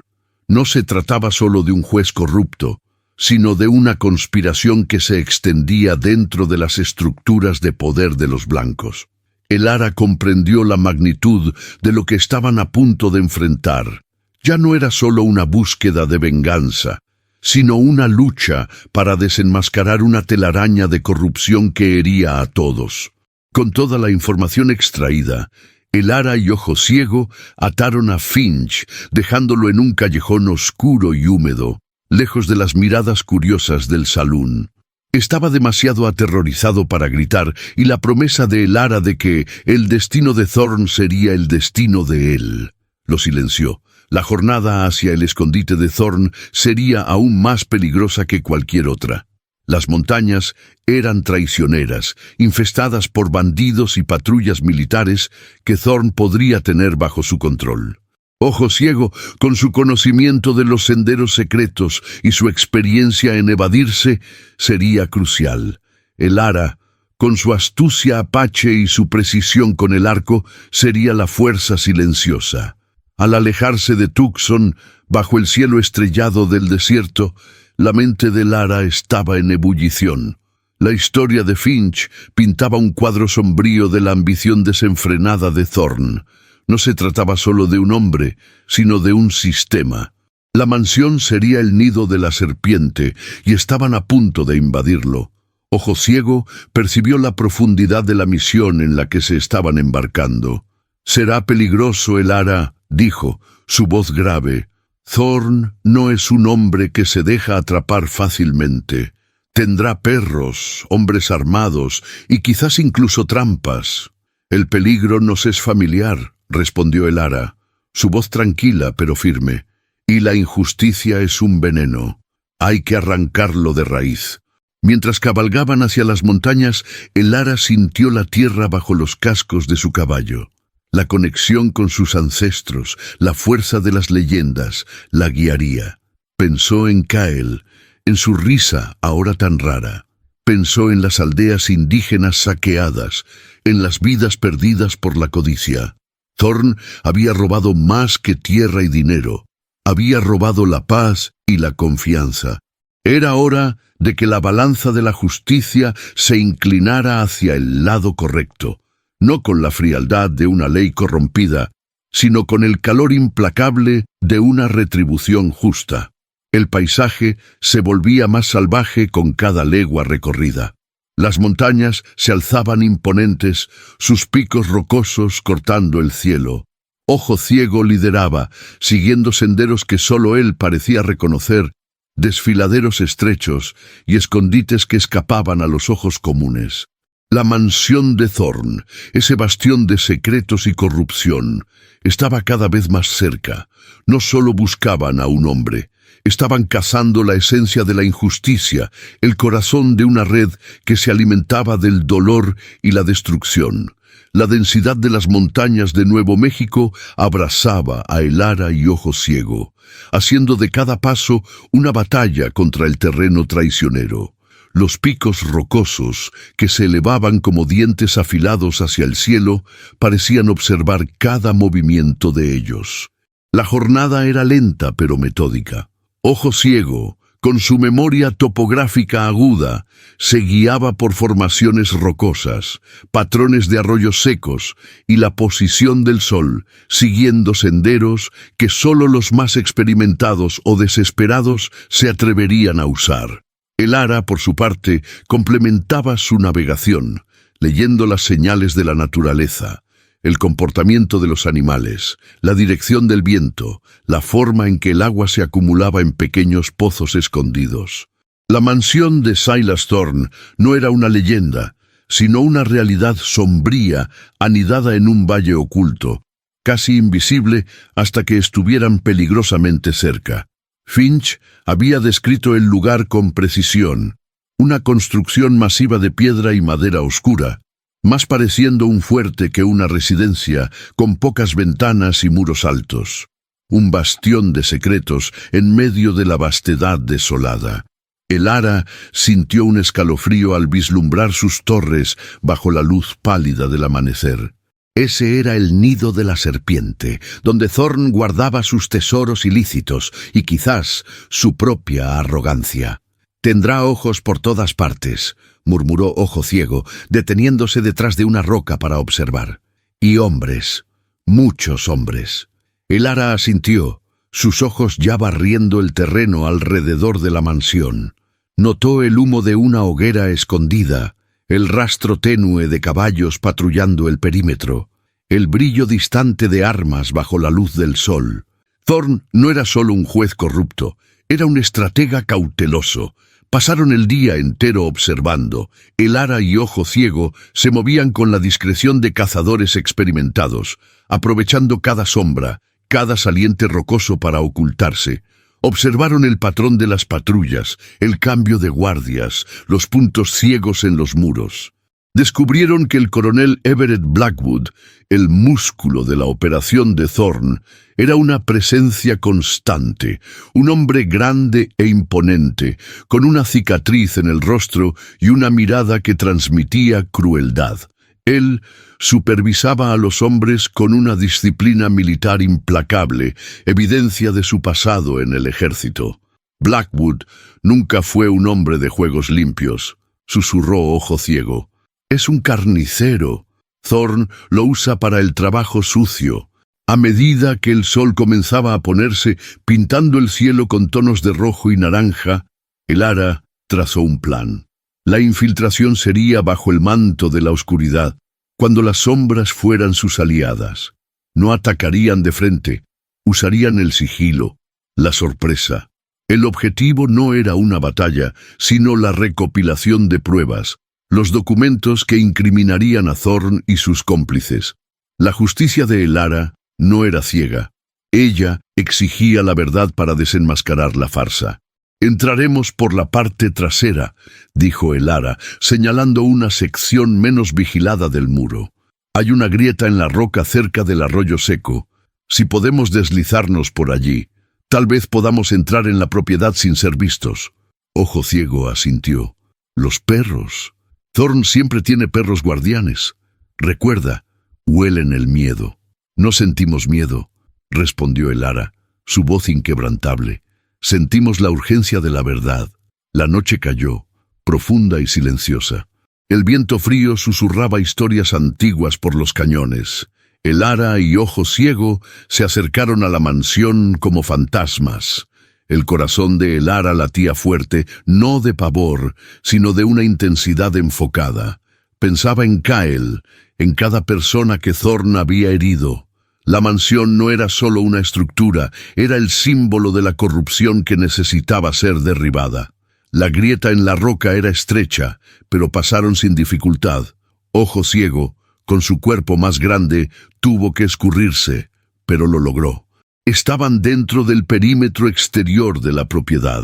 No se trataba solo de un juez corrupto, sino de una conspiración que se extendía dentro de las estructuras de poder de los blancos. Elara comprendió la magnitud de lo que estaban a punto de enfrentar. Ya no era solo una búsqueda de venganza, sino una lucha para desenmascarar una telaraña de corrupción que hería a todos. Con toda la información extraída, Elara y Ojo Ciego ataron a Finch, dejándolo en un callejón oscuro y húmedo, lejos de las miradas curiosas del salón. Estaba demasiado aterrorizado para gritar, y la promesa de Elara de que el destino de Thorn sería el destino de él lo silenció. La jornada hacia el escondite de Thorn sería aún más peligrosa que cualquier otra. Las montañas eran traicioneras, infestadas por bandidos y patrullas militares que Thorn podría tener bajo su control. Ojo Ciego, con su conocimiento de los senderos secretos y su experiencia en evadirse, sería crucial. El Ara, con su astucia apache y su precisión con el arco, sería la fuerza silenciosa. Al alejarse de Tucson, bajo el cielo estrellado del desierto, la mente de Lara estaba en ebullición. La historia de Finch pintaba un cuadro sombrío de la ambición desenfrenada de Thorn. No se trataba solo de un hombre, sino de un sistema. La mansión sería el nido de la serpiente, y estaban a punto de invadirlo. Ojo Ciego percibió la profundidad de la misión en la que se estaban embarcando. «Será peligroso el Ara», dijo, su voz grave. «Thorn no es un hombre que se deja atrapar fácilmente. Tendrá perros, hombres armados y quizás incluso trampas». «El peligro nos es familiar», respondió el Ara, su voz tranquila pero firme. «Y la injusticia es un veneno. Hay que arrancarlo de raíz». Mientras cabalgaban hacia las montañas, el Ara sintió la tierra bajo los cascos de su caballo. La conexión con sus ancestros, la fuerza de las leyendas, la guiaría. Pensó en Kael, en su risa ahora tan rara. Pensó en las aldeas indígenas saqueadas, en las vidas perdidas por la codicia. Thorn había robado más que tierra y dinero. Había robado la paz y la confianza. Era hora de que la balanza de la justicia se inclinara hacia el lado correcto, no con la frialdad de una ley corrompida, sino con el calor implacable de una retribución justa. El paisaje se volvía más salvaje con cada legua recorrida. Las montañas se alzaban imponentes, sus picos rocosos cortando el cielo. Ojo Ciego lideraba, siguiendo senderos que solo él parecía reconocer, desfiladeros estrechos y escondites que escapaban a los ojos comunes. La mansión de Thorn, ese bastión de secretos y corrupción, estaba cada vez más cerca. No solo buscaban a un hombre, estaban cazando la esencia de la injusticia, el corazón de una red que se alimentaba del dolor y la destrucción. La densidad de las montañas de Nuevo México abrazaba a el Ara y Ojo Ciego, haciendo de cada paso una batalla contra el terreno traicionero. Los picos rocosos, que se elevaban como dientes afilados hacia el cielo, parecían observar cada movimiento de ellos. La jornada era lenta pero metódica. Ojo Ciego, con su memoria topográfica aguda, se guiaba por formaciones rocosas, patrones de arroyos secos y la posición del sol, siguiendo senderos que solo los más experimentados o desesperados se atreverían a usar. El Ara, por su parte, complementaba su navegación, leyendo las señales de la naturaleza, el comportamiento de los animales, la dirección del viento, la forma en que el agua se acumulaba en pequeños pozos escondidos. La mansión de Silas Thorn no era una leyenda, sino una realidad sombría, anidada en un valle oculto, casi invisible hasta que estuvieran peligrosamente cerca. Finch había descrito el lugar con precisión, una construcción masiva de piedra y madera oscura, más pareciendo un fuerte que una residencia, con pocas ventanas y muros altos. Un bastión de secretos en medio de la vastedad desolada. El Ara sintió un escalofrío al vislumbrar sus torres bajo la luz pálida del amanecer. Ese era el nido de la serpiente, donde Thorn guardaba sus tesoros ilícitos y quizás su propia arrogancia. «Tendrá ojos por todas partes», murmuró Ojo Ciego, deteniéndose detrás de una roca para observar. «Y hombres, muchos hombres». El Ara asintió, sus ojos ya barriendo el terreno alrededor de la mansión. Notó el humo de una hoguera escondida, el rastro tenue de caballos patrullando el perímetro, el brillo distante de armas bajo la luz del sol. Thorn no era solo un juez corrupto, era un estratega cauteloso. Pasaron el día entero observando. El Ara y Ojo Ciego se movían con la discreción de cazadores experimentados, aprovechando cada sombra, cada saliente rocoso para ocultarse. Observaron el patrón de las patrullas, el cambio de guardias, los puntos ciegos en los muros. Descubrieron que el coronel Everett Blackwood, el músculo de la operación de Thorne, era una presencia constante, un hombre grande e imponente, con una cicatriz en el rostro y una mirada que transmitía crueldad. Él supervisaba a los hombres con una disciplina militar implacable, evidencia de su pasado en el ejército. Blackwood nunca fue un hombre de juegos limpios, susurró Ojo Ciego. Es un carnicero. Thorne lo usa para el trabajo sucio. A medida que el sol comenzaba a ponerse, pintando el cielo con tonos de rojo y naranja, Elara trazó un plan. La infiltración sería bajo el manto de la oscuridad, cuando las sombras fueran sus aliadas. No atacarían de frente, usarían el sigilo, la sorpresa. El objetivo no era una batalla, sino la recopilación de pruebas, los documentos que incriminarían a Thorne y sus cómplices. La justicia de Elara no era ciega. Ella exigía la verdad para desenmascarar la farsa. «Entraremos por la parte trasera», dijo Elara, señalando una sección menos vigilada del muro. «Hay una grieta en la roca cerca del arroyo seco. Si podemos deslizarnos por allí, tal vez podamos entrar en la propiedad sin ser vistos». Ojo Ciego asintió. «Los perros. Thorne siempre tiene perros guardianes. Recuerda, huelen el miedo». «No sentimos miedo», respondió Elara, su voz inquebrantable. «Sentimos la urgencia de la verdad». La noche cayó, profunda y silenciosa. El viento frío susurraba historias antiguas por los cañones. Elara y Ojo Ciego se acercaron a la mansión como fantasmas. El corazón de Elara latía fuerte, no de pavor, sino de una intensidad enfocada. Pensaba en Kyle, en cada persona que Thorne había herido. La mansión no era solo una estructura, era el símbolo de la corrupción que necesitaba ser derribada. La grieta en la roca era estrecha, pero pasaron sin dificultad. Ojo Ciego, con su cuerpo más grande, tuvo que escurrirse, pero lo logró. Estaban dentro del perímetro exterior de la propiedad.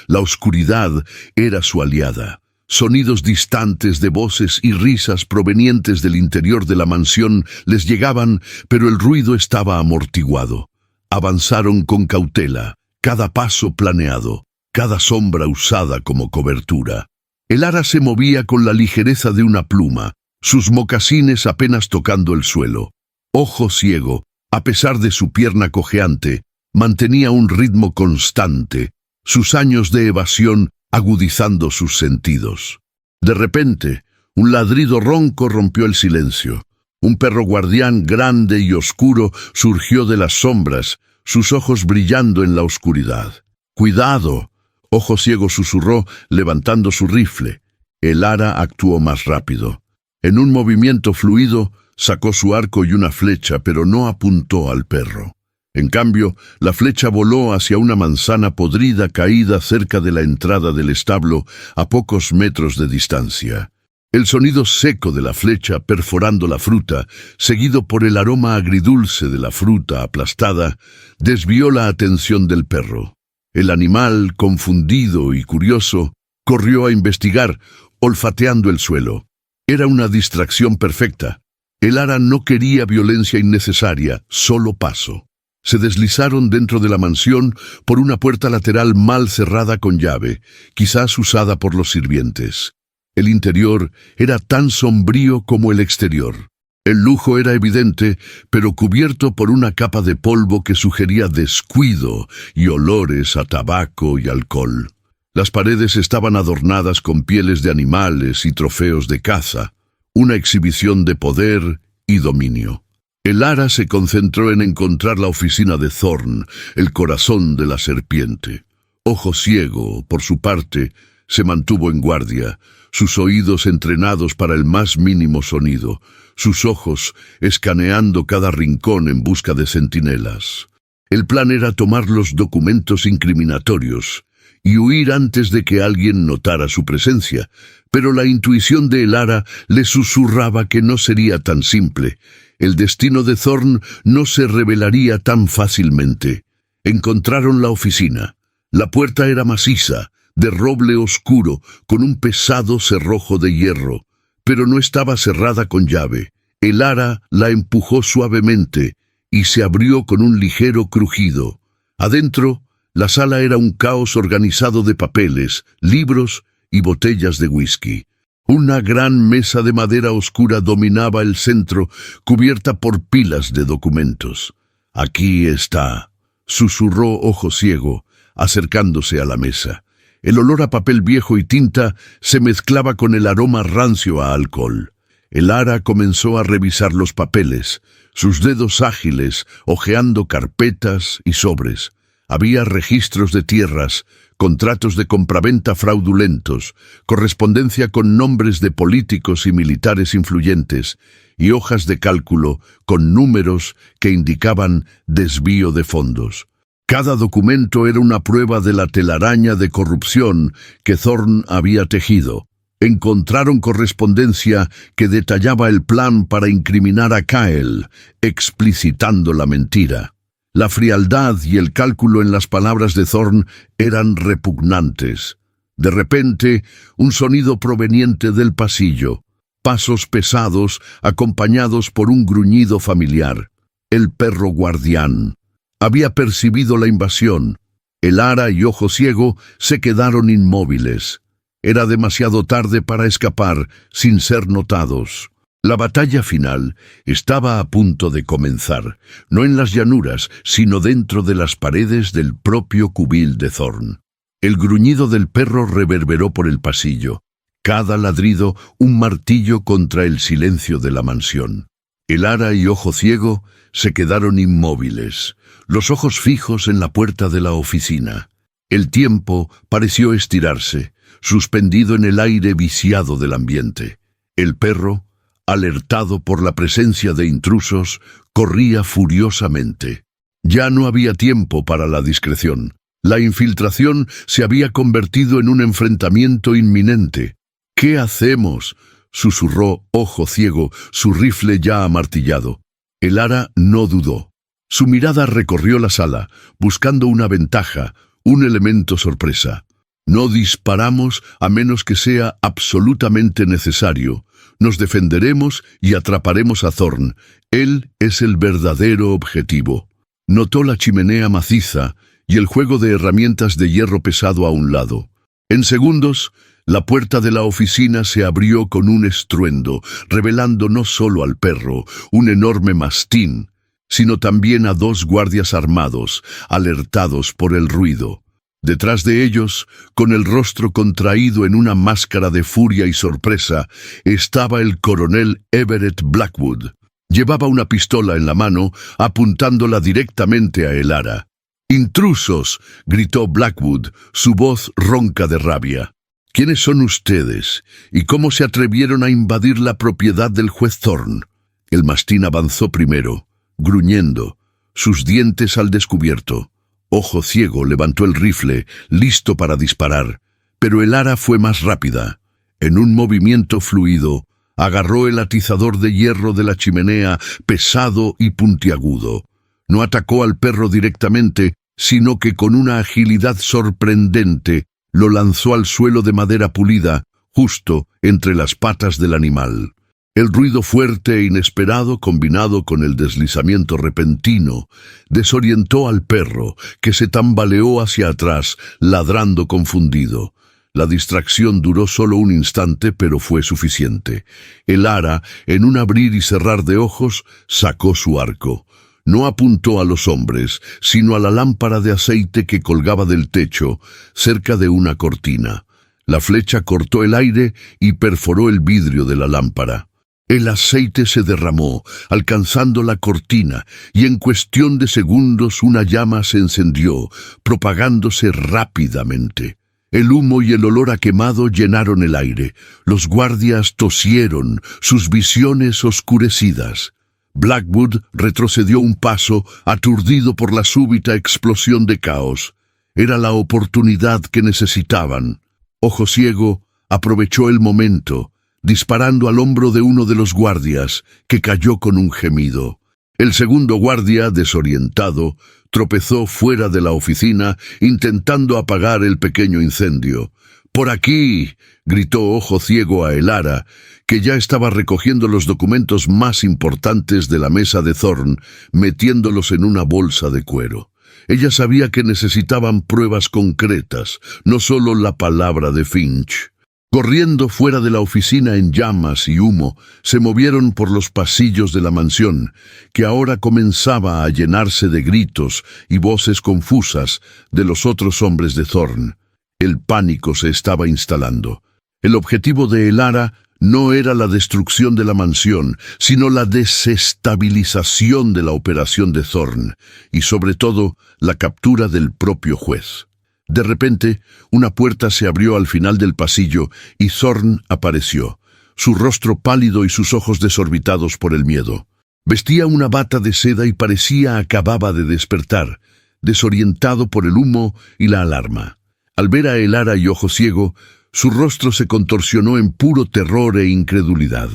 La oscuridad era su aliada. Sonidos distantes de voces y risas provenientes del interior de la mansión les llegaban, pero el ruido estaba amortiguado. Avanzaron con cautela, cada paso planeado, cada sombra usada como cobertura. Elara se movía con la ligereza de una pluma, sus mocasines apenas tocando el suelo. Ojo Ciego, a pesar de su pierna cojeante, mantenía un ritmo constante, sus años de evasión agudizando sus sentidos. De repente, un ladrido ronco rompió el silencio. Un perro guardián grande y oscuro surgió de las sombras, sus ojos brillando en la oscuridad. «¡Cuidado!», Ojo Ciego susurró, levantando su rifle. Elara actuó más rápido. En un movimiento fluido, sacó su arco y una flecha, pero no apuntó al perro. En cambio, la flecha voló hacia una manzana podrida caída cerca de la entrada del establo, a pocos metros de distancia. El sonido seco de la flecha perforando la fruta, seguido por el aroma agridulce de la fruta aplastada, desvió la atención del perro. El animal, confundido y curioso, corrió a investigar, olfateando el suelo. Era una distracción perfecta. Elara no quería violencia innecesaria, solo paso. Se deslizaron dentro de la mansión por una puerta lateral mal cerrada con llave, quizás usada por los sirvientes. El interior era tan sombrío como el exterior. El lujo era evidente, pero cubierto por una capa de polvo que sugería descuido y olores a tabaco y alcohol. Las paredes estaban adornadas con pieles de animales y trofeos de caza, una exhibición de poder y dominio. Elara se concentró en encontrar la oficina de Thorne, el corazón de la serpiente. Ojo Ciego, por su parte, se mantuvo en guardia, sus oídos entrenados para el más mínimo sonido, sus ojos escaneando cada rincón en busca de centinelas. El plan era tomar los documentos incriminatorios y huir antes de que alguien notara su presencia, pero la intuición de Elara le susurraba que no sería tan simple. El destino de Thorne no se revelaría tan fácilmente. Encontraron la oficina. La puerta era maciza, de roble oscuro, con un pesado cerrojo de hierro, pero no estaba cerrada con llave. El ara la empujó suavemente y se abrió con un ligero crujido. Adentro, la sala era un caos organizado de papeles, libros y botellas de whisky. Una gran mesa de madera oscura dominaba el centro, cubierta por pilas de documentos. «Aquí está», susurró Ojo Ciego, acercándose a la mesa. El olor a papel viejo y tinta se mezclaba con el aroma rancio a alcohol. El ara comenzó a revisar los papeles, sus dedos ágiles, hojeando carpetas y sobres. Había registros de tierras, contratos de compraventa fraudulentos, correspondencia con nombres de políticos y militares influyentes, y hojas de cálculo con números que indicaban desvío de fondos. Cada documento era una prueba de la telaraña de corrupción que Thorne había tejido. Encontraron correspondencia que detallaba el plan para incriminar a Kyle, explicitando la mentira. La frialdad y el cálculo en las palabras de Thorne eran repugnantes. De repente, un sonido proveniente del pasillo. Pasos pesados acompañados por un gruñido familiar. El perro guardián. Había percibido la invasión. El ara y Ojo Ciego se quedaron inmóviles. Era demasiado tarde para escapar sin ser notados. La batalla final estaba a punto de comenzar, no en las llanuras, sino dentro de las paredes del propio cubil de Thorne. El gruñido del perro reverberó por el pasillo, cada ladrido un martillo contra el silencio de la mansión. El ara y Ojo Ciego se quedaron inmóviles, los ojos fijos en la puerta de la oficina. El tiempo pareció estirarse, suspendido en el aire viciado del ambiente. El perro, alertado por la presencia de intrusos, corría furiosamente. Ya no había tiempo para la discreción. La infiltración se había convertido en un enfrentamiento inminente. «¿Qué hacemos?», susurró Ojo Ciego, su rifle ya amartillado. El ara no dudó. Su mirada recorrió la sala, buscando una ventaja, un elemento sorpresa. «No disparamos a menos que sea absolutamente necesario. Nos defenderemos y atraparemos a Thorne. Él es el verdadero objetivo». Notó la chimenea maciza y el juego de herramientas de hierro pesado a un lado. En segundos, la puerta de la oficina se abrió con un estruendo, revelando no solo al perro, un enorme mastín, sino también a dos guardias armados, alertados por el ruido. Detrás de ellos, con el rostro contraído en una máscara de furia y sorpresa, estaba el coronel Everett Blackwood. Llevaba una pistola en la mano, apuntándola directamente a el ara. «¡Intrusos!», gritó Blackwood, su voz ronca de rabia. «¿Quiénes son ustedes? ¿Y cómo se atrevieron a invadir la propiedad del juez Thorne?». El mastín avanzó primero, gruñendo, sus dientes al descubierto. Ojo Ciego levantó el rifle, listo para disparar, pero el ara fue más rápida. En un movimiento fluido, agarró el atizador de hierro de la chimenea, pesado y puntiagudo. No atacó al perro directamente, sino que con una agilidad sorprendente lo lanzó al suelo de madera pulida, justo entre las patas del animal. El ruido fuerte e inesperado, combinado con el deslizamiento repentino, desorientó al perro, que se tambaleó hacia atrás, ladrando confundido. La distracción duró solo un instante, pero fue suficiente. El ara, en un abrir y cerrar de ojos, sacó su arco. No apuntó a los hombres, sino a la lámpara de aceite que colgaba del techo, cerca de una cortina. La flecha cortó el aire y perforó el vidrio de la lámpara. El aceite se derramó, alcanzando la cortina, y en cuestión de segundos una llama se encendió, propagándose rápidamente. El humo y el olor a quemado llenaron el aire. Los guardias tosieron, sus visiones oscurecidas. Blackwood retrocedió un paso, aturdido por la súbita explosión de caos. Era la oportunidad que necesitaban. Ojo Ciego aprovechó el momento, disparando al hombro de uno de los guardias, que cayó con un gemido. El segundo guardia, desorientado, tropezó fuera de la oficina intentando apagar el pequeño incendio. «¡Por aquí!», gritó Ojo Ciego a Elara, que ya estaba recogiendo los documentos más importantes de la mesa de Thorn, metiéndolos en una bolsa de cuero. Ella sabía que necesitaban pruebas concretas, no solo la palabra de Finch. Corriendo fuera de la oficina en llamas y humo, se movieron por los pasillos de la mansión, que ahora comenzaba a llenarse de gritos y voces confusas de los otros hombres de Thorn. El pánico se estaba instalando. El objetivo de Elara no era la destrucción de la mansión, sino la desestabilización de la operación de Thorn, y sobre todo, la captura del propio juez. De repente, una puerta se abrió al final del pasillo y Thorn apareció, su rostro pálido y sus ojos desorbitados por el miedo. Vestía una bata de seda y parecía acababa de despertar, desorientado por el humo y la alarma. Al ver a Elara y Ojo Ciego, su rostro se contorsionó en puro terror e incredulidad.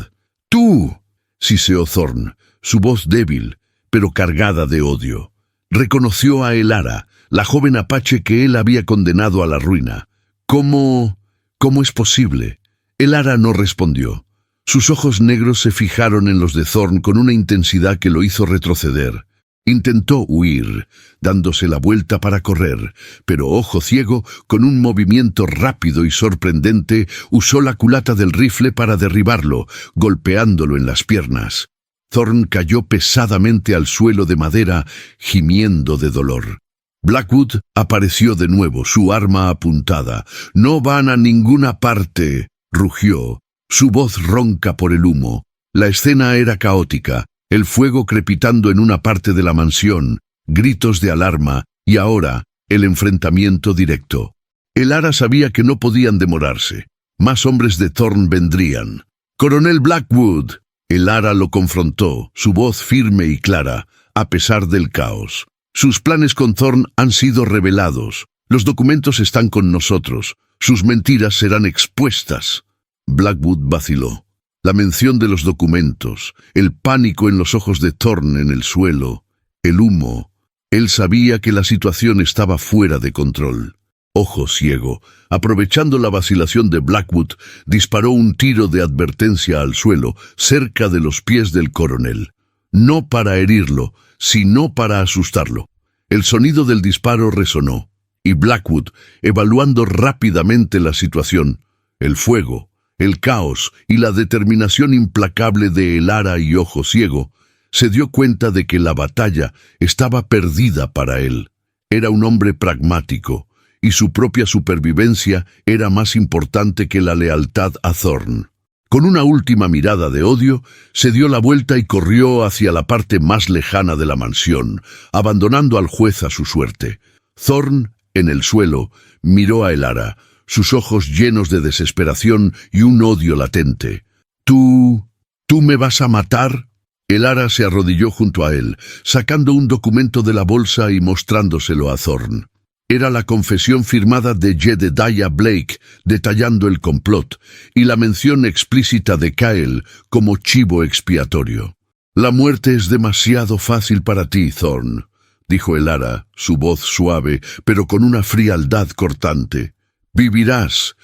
«¡Tú!», siseó Thorn, su voz débil, pero cargada de odio. Reconoció a Elara, la joven apache que él había condenado a la ruina. «¿Cómo es posible?». Elara no respondió. Sus ojos negros se fijaron en los de Thorn con una intensidad que lo hizo retroceder. Intentó huir, dándose la vuelta para correr, pero Ojo Ciego, con un movimiento rápido y sorprendente, usó la culata del rifle para derribarlo, golpeándolo en las piernas. Thorn cayó pesadamente al suelo de madera, gimiendo de dolor. Blackwood apareció de nuevo, su arma apuntada. «No van a ninguna parte», rugió, su voz ronca por el humo. La escena era caótica. El fuego crepitando en una parte de la mansión, gritos de alarma y ahora el enfrentamiento directo. Elara sabía que no podían demorarse. Más hombres de Thorn vendrían. «¡Coronel Blackwood!». Elara lo confrontó, su voz firme y clara, a pesar del caos. «Sus planes con Thorn han sido revelados. Los documentos están con nosotros. Sus mentiras serán expuestas». Blackwood vaciló. La mención de los documentos, el pánico en los ojos de Thorn en el suelo, el humo. Él sabía que la situación estaba fuera de control. Ojo Ciego, aprovechando la vacilación de Blackwood, disparó un tiro de advertencia al suelo, cerca de los pies del coronel. No para herirlo, sino para asustarlo. El sonido del disparo resonó, y Blackwood, evaluando rápidamente la situación, el fuego, el caos y la determinación implacable de Elara y Ojo Ciego, se dio cuenta de que la batalla estaba perdida para él. Era un hombre pragmático, y su propia supervivencia era más importante que la lealtad a Thorn. Con una última mirada de odio, se dio la vuelta y corrió hacia la parte más lejana de la mansión, abandonando al juez a su suerte. Thorn, en el suelo, miró a Elara, sus ojos llenos de desesperación y un odio latente. ¿Tú me vas a matar?». Elara se arrodilló junto a él, sacando un documento de la bolsa y mostrándoselo a Thorn. Era la confesión firmada de Jedediah Blake, detallando el complot, y la mención explícita de Kyle como chivo expiatorio. «La muerte es demasiado fácil para ti, Thorn», dijo Elara, su voz suave, pero con una frialdad cortante. Vivirás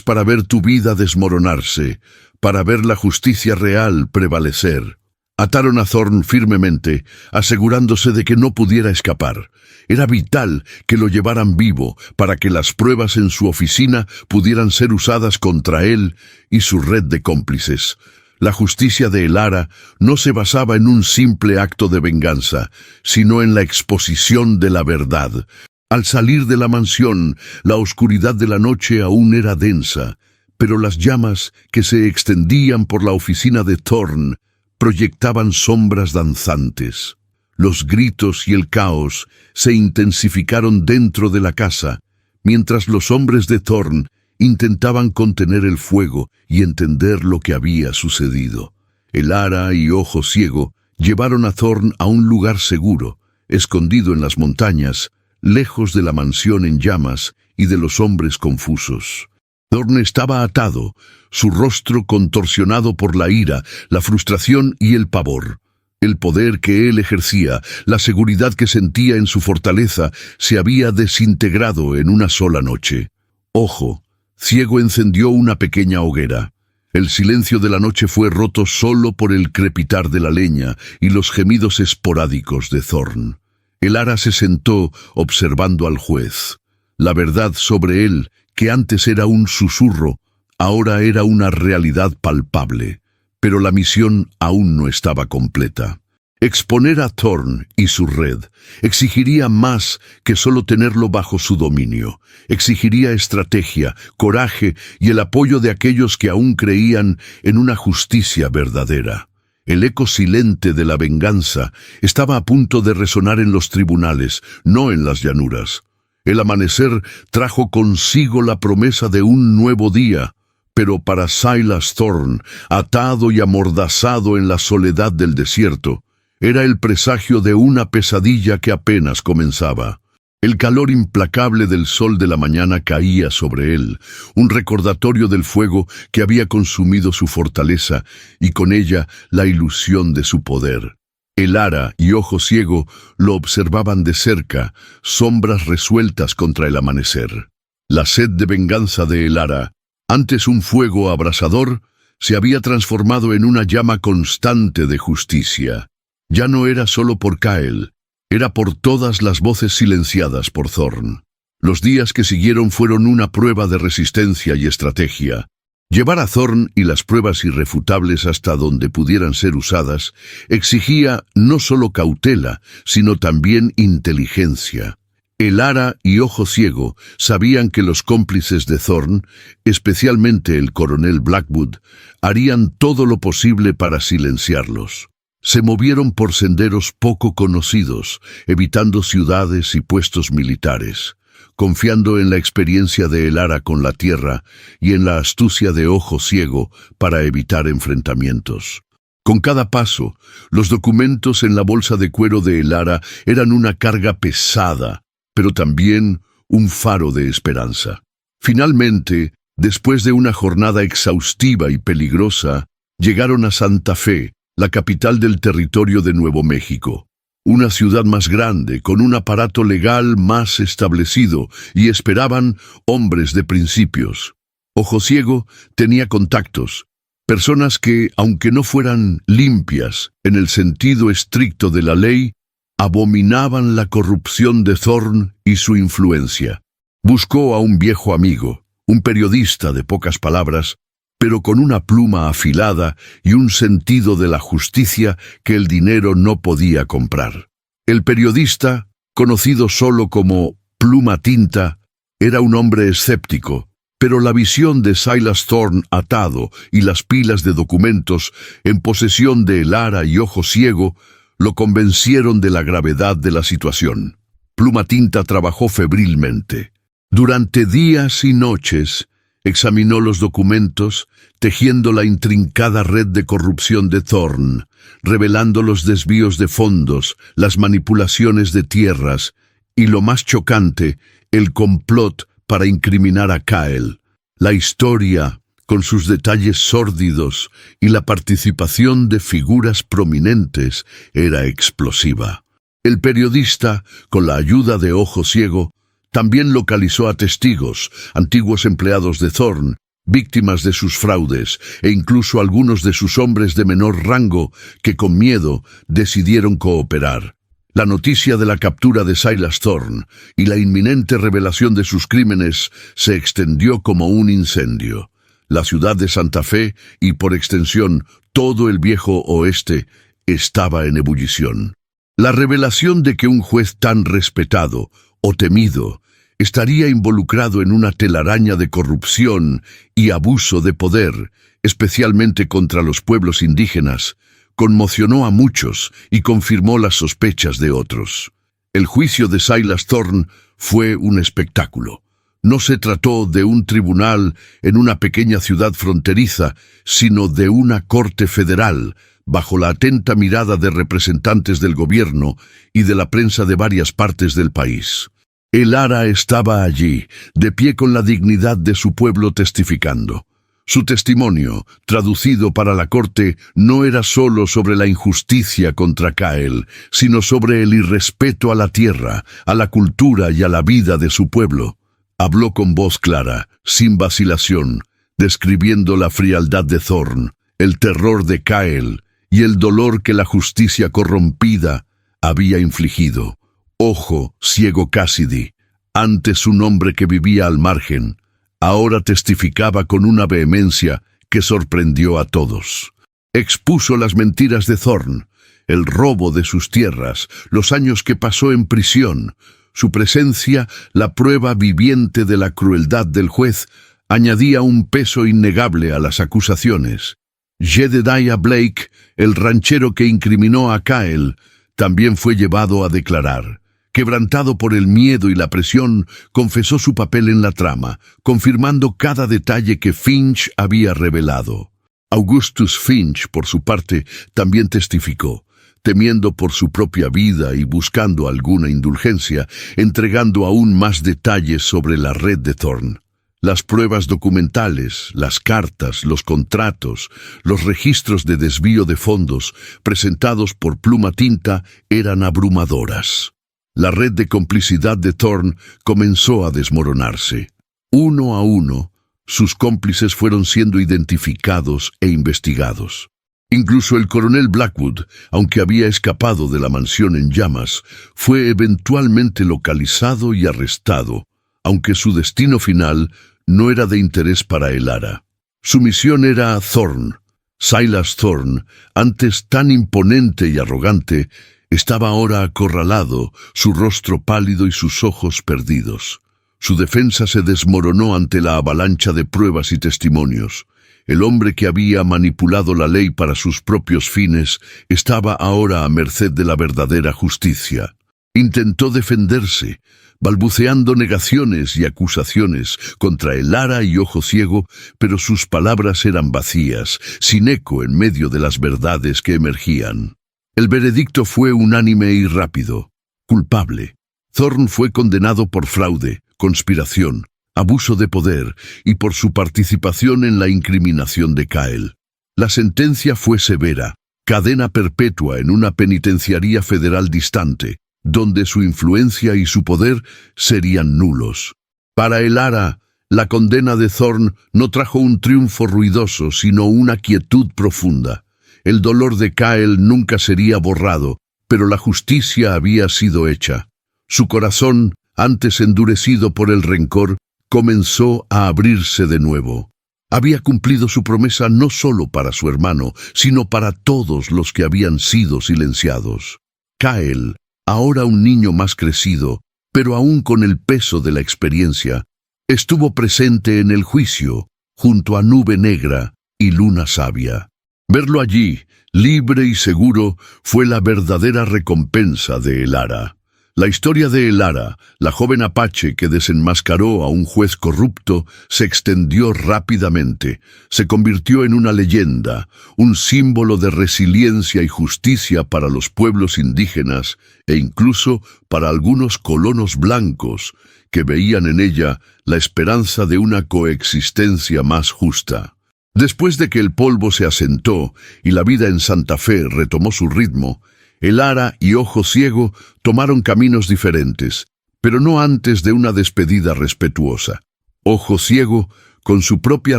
para ver tu vida desmoronarse, para ver la justicia real prevalecer». Ataron a Thorn firmemente, asegurándose de que no pudiera escapar. Era vital que lo llevaran vivo para que las pruebas en su oficina pudieran ser usadas contra él y su red de cómplices. La justicia de Elara no se basaba en un simple acto de venganza, sino en la exposición de la verdad. Al salir de la mansión, la oscuridad de la noche aún era densa, pero las llamas que se extendían por la oficina de Thorn proyectaban sombras danzantes. Los gritos y el caos se intensificaron dentro de la casa, mientras los hombres de Thorn intentaban contener el fuego y entender lo que había sucedido. Elara y Ojo Ciego llevaron a Thorn a un lugar seguro, escondido en las montañas, lejos de la mansión en llamas y de los hombres confusos. Thorn estaba atado, su rostro contorsionado por la ira, la frustración y el pavor. El poder que él ejercía, la seguridad que sentía en su fortaleza, se había desintegrado en una sola noche. Ojo Ciego encendió una pequeña hoguera. El silencio de la noche fue roto solo por el crepitar de la leña y los gemidos esporádicos de Thorn. Elara se sentó observando al juez. La verdad sobre él, que antes era un susurro, ahora era una realidad palpable. Pero la misión aún no estaba completa. Exponer a Thorn y su red exigiría más que solo tenerlo bajo su dominio. Exigiría estrategia, coraje y el apoyo de aquellos que aún creían en una justicia verdadera. El eco silente de la venganza estaba a punto de resonar en los tribunales, no en las llanuras. El amanecer trajo consigo la promesa de un nuevo día. Pero para Silas Thorn, atado y amordazado en la soledad del desierto, era el presagio de una pesadilla que apenas comenzaba. El calor implacable del sol de la mañana caía sobre él, un recordatorio del fuego que había consumido su fortaleza y con ella la ilusión de su poder. Elara y Ojo Ciego lo observaban de cerca, sombras resueltas contra el amanecer. La sed de venganza de Elara, antes un fuego abrasador, se había transformado en una llama constante de justicia. Ya no era solo por Kael, era por todas las voces silenciadas por Thorn. Los días que siguieron fueron una prueba de resistencia y estrategia. Llevar a Thorn y las pruebas irrefutables hasta donde pudieran ser usadas exigía no solo cautela, sino también inteligencia. Elara y Ojo Ciego sabían que los cómplices de Thorn, especialmente el coronel Blackwood, harían todo lo posible para silenciarlos. Se movieron por senderos poco conocidos, evitando ciudades y puestos militares, confiando en la experiencia de Elara con la tierra y en la astucia de Ojo Ciego para evitar enfrentamientos. Con cada paso, los documentos en la bolsa de cuero de Elara eran una carga pesada, pero también un faro de esperanza. Finalmente, después de una jornada exhaustiva y peligrosa, llegaron a Santa Fe, la capital del territorio de Nuevo México. Una ciudad más grande, con un aparato legal más establecido, y esperaban hombres de principios. Ojo Ciego tenía contactos, personas que, aunque no fueran limpias en el sentido estricto de la ley, abominaban la corrupción de Thorn y su influencia. Buscó a un viejo amigo, un periodista de pocas palabras, pero con una pluma afilada y un sentido de la justicia que el dinero no podía comprar. El periodista, conocido solo como Pluma Tinta, era un hombre escéptico, pero la visión de Silas Thorn atado y las pilas de documentos en posesión de Elara y Ojo Ciego lo convencieron de la gravedad de la situación. Pluma Tinta trabajó febrilmente. Durante días y noches, examinó los documentos, tejiendo la intrincada red de corrupción de Thorn, revelando los desvíos de fondos, las manipulaciones de tierras y, lo más chocante, el complot para incriminar a Kael. La historia, con sus detalles sórdidos y la participación de figuras prominentes, era explosiva. El periodista, con la ayuda de Ojo Ciego, también localizó a testigos, antiguos empleados de Thorn, víctimas de sus fraudes, e incluso algunos de sus hombres de menor rango que con miedo decidieron cooperar. La noticia de la captura de Silas Thorn y la inminente revelación de sus crímenes se extendió como un incendio. La ciudad de Santa Fe y, por extensión, todo el viejo oeste estaba en ebullición. La revelación de que un juez tan respetado o temido estaría involucrado en una telaraña de corrupción y abuso de poder, especialmente contra los pueblos indígenas, conmocionó a muchos y confirmó las sospechas de otros. El juicio de Silas Thorn fue un espectáculo. No se trató de un tribunal en una pequeña ciudad fronteriza, sino de una corte federal, bajo la atenta mirada de representantes del gobierno y de la prensa de varias partes del país. Elara estaba allí, de pie con la dignidad de su pueblo testificando. Su testimonio, traducido para la corte, no era solo sobre la injusticia contra Cael, sino sobre el irrespeto a la tierra, a la cultura y a la vida de su pueblo. Habló con voz clara, sin vacilación, describiendo la frialdad de Thorn, el terror de Cael y el dolor que la justicia corrompida había infligido. Ojo ciego Cassidy, antes un hombre que vivía al margen, ahora testificaba con una vehemencia que sorprendió a todos. Expuso las mentiras de Thorn, el robo de sus tierras, los años que pasó en prisión. Su presencia, la prueba viviente de la crueldad del juez, añadía un peso innegable a las acusaciones. Jedediah Blake, el ranchero que incriminó a Cael, también fue llevado a declarar. Quebrantado por el miedo y la presión, confesó su papel en la trama, confirmando cada detalle que Finch había revelado. Augustus Finch, por su parte, también testificó, temiendo por su propia vida y buscando alguna indulgencia, entregando aún más detalles sobre la red de Thorn. Las pruebas documentales, las cartas, los contratos, los registros de desvío de fondos presentados por Pluma Tinta eran abrumadoras. La red de complicidad de Thorn comenzó a desmoronarse. Uno a uno, sus cómplices fueron siendo identificados e investigados. Incluso el coronel Blackwood, aunque había escapado de la mansión en llamas, fue eventualmente localizado y arrestado, aunque su destino final no era de interés para Elara. Su misión era Thorn. Silas Thorn, antes tan imponente y arrogante, estaba ahora acorralado, su rostro pálido y sus ojos perdidos. Su defensa se desmoronó ante la avalancha de pruebas y testimonios. El hombre que había manipulado la ley para sus propios fines estaba ahora a merced de la verdadera justicia. Intentó defenderse, balbuceando negaciones y acusaciones contra Elara y Ojo Ciego, pero sus palabras eran vacías, sin eco en medio de las verdades que emergían. El veredicto fue unánime y rápido. Culpable. Thorn fue condenado por fraude, conspiración, abuso de poder y por su participación en la incriminación de Cael. La sentencia fue severa, cadena perpetua en una penitenciaría federal distante, donde su influencia y su poder serían nulos. Para Elara, la condena de Thorn no trajo un triunfo ruidoso, sino una quietud profunda. El dolor de Cael nunca sería borrado, pero la justicia había sido hecha. Su corazón, antes endurecido por el rencor, comenzó a abrirse de nuevo. Había cumplido su promesa no solo para su hermano, sino para todos los que habían sido silenciados. Cael, ahora un niño más crecido, pero aún con el peso de la experiencia, estuvo presente en el juicio, junto a Nube Negra y Luna Sabia. Verlo allí, libre y seguro, fue la verdadera recompensa de Elara. La historia de Elara, la joven apache que desenmascaró a un juez corrupto, se extendió rápidamente. Se convirtió en una leyenda, un símbolo de resiliencia y justicia para los pueblos indígenas e incluso para algunos colonos blancos que veían en ella la esperanza de una coexistencia más justa. Después de que el polvo se asentó y la vida en Santa Fe retomó su ritmo, Elara y Ojo Ciego tomaron caminos diferentes, pero no antes de una despedida respetuosa. Ojo Ciego, con su propia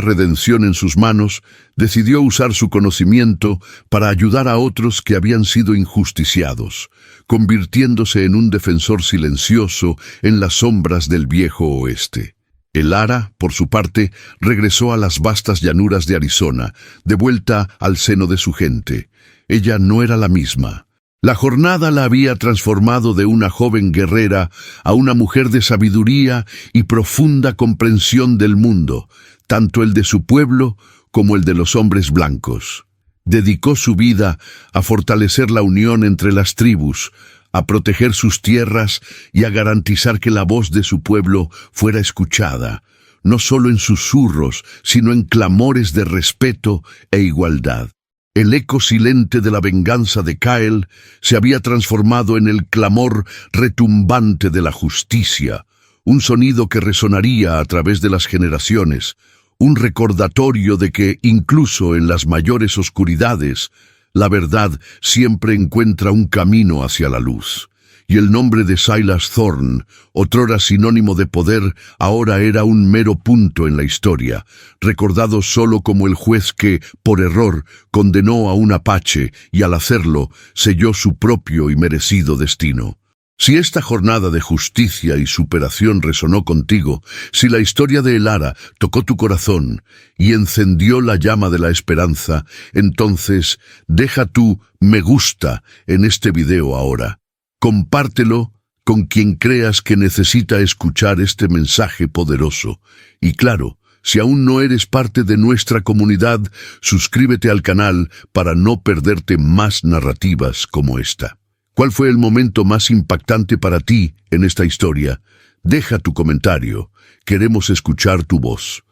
redención en sus manos, decidió usar su conocimiento para ayudar a otros que habían sido injusticiados, convirtiéndose en un defensor silencioso en las sombras del viejo oeste. Elara, por su parte, regresó a las vastas llanuras de Arizona, de vuelta al seno de su gente. Ella no era la misma. La jornada la había transformado de una joven guerrera a una mujer de sabiduría y profunda comprensión del mundo, tanto el de su pueblo como el de los hombres blancos. Dedicó su vida a fortalecer la unión entre las tribus, a proteger sus tierras y a garantizar que la voz de su pueblo fuera escuchada, no solo en susurros, sino en clamores de respeto e igualdad. El eco silente de la venganza de Cael se había transformado en el clamor retumbante de la justicia, un sonido que resonaría a través de las generaciones, un recordatorio de que, incluso en las mayores oscuridades, la verdad siempre encuentra un camino hacia la luz. Y el nombre de Silas Thorne, otrora sinónimo de poder, ahora era un mero punto en la historia, recordado solo como el juez que, por error, condenó a un apache y al hacerlo, selló su propio y merecido destino. Si esta jornada de justicia y superación resonó contigo, si la historia de Elara tocó tu corazón y encendió la llama de la esperanza, entonces deja tu me gusta en este video ahora. Compártelo con quien creas que necesita escuchar este mensaje poderoso. Y claro, si aún no eres parte de nuestra comunidad, suscríbete al canal para no perderte más narrativas como esta. ¿Cuál fue el momento más impactante para ti en esta historia? Deja tu comentario. Queremos escuchar tu voz.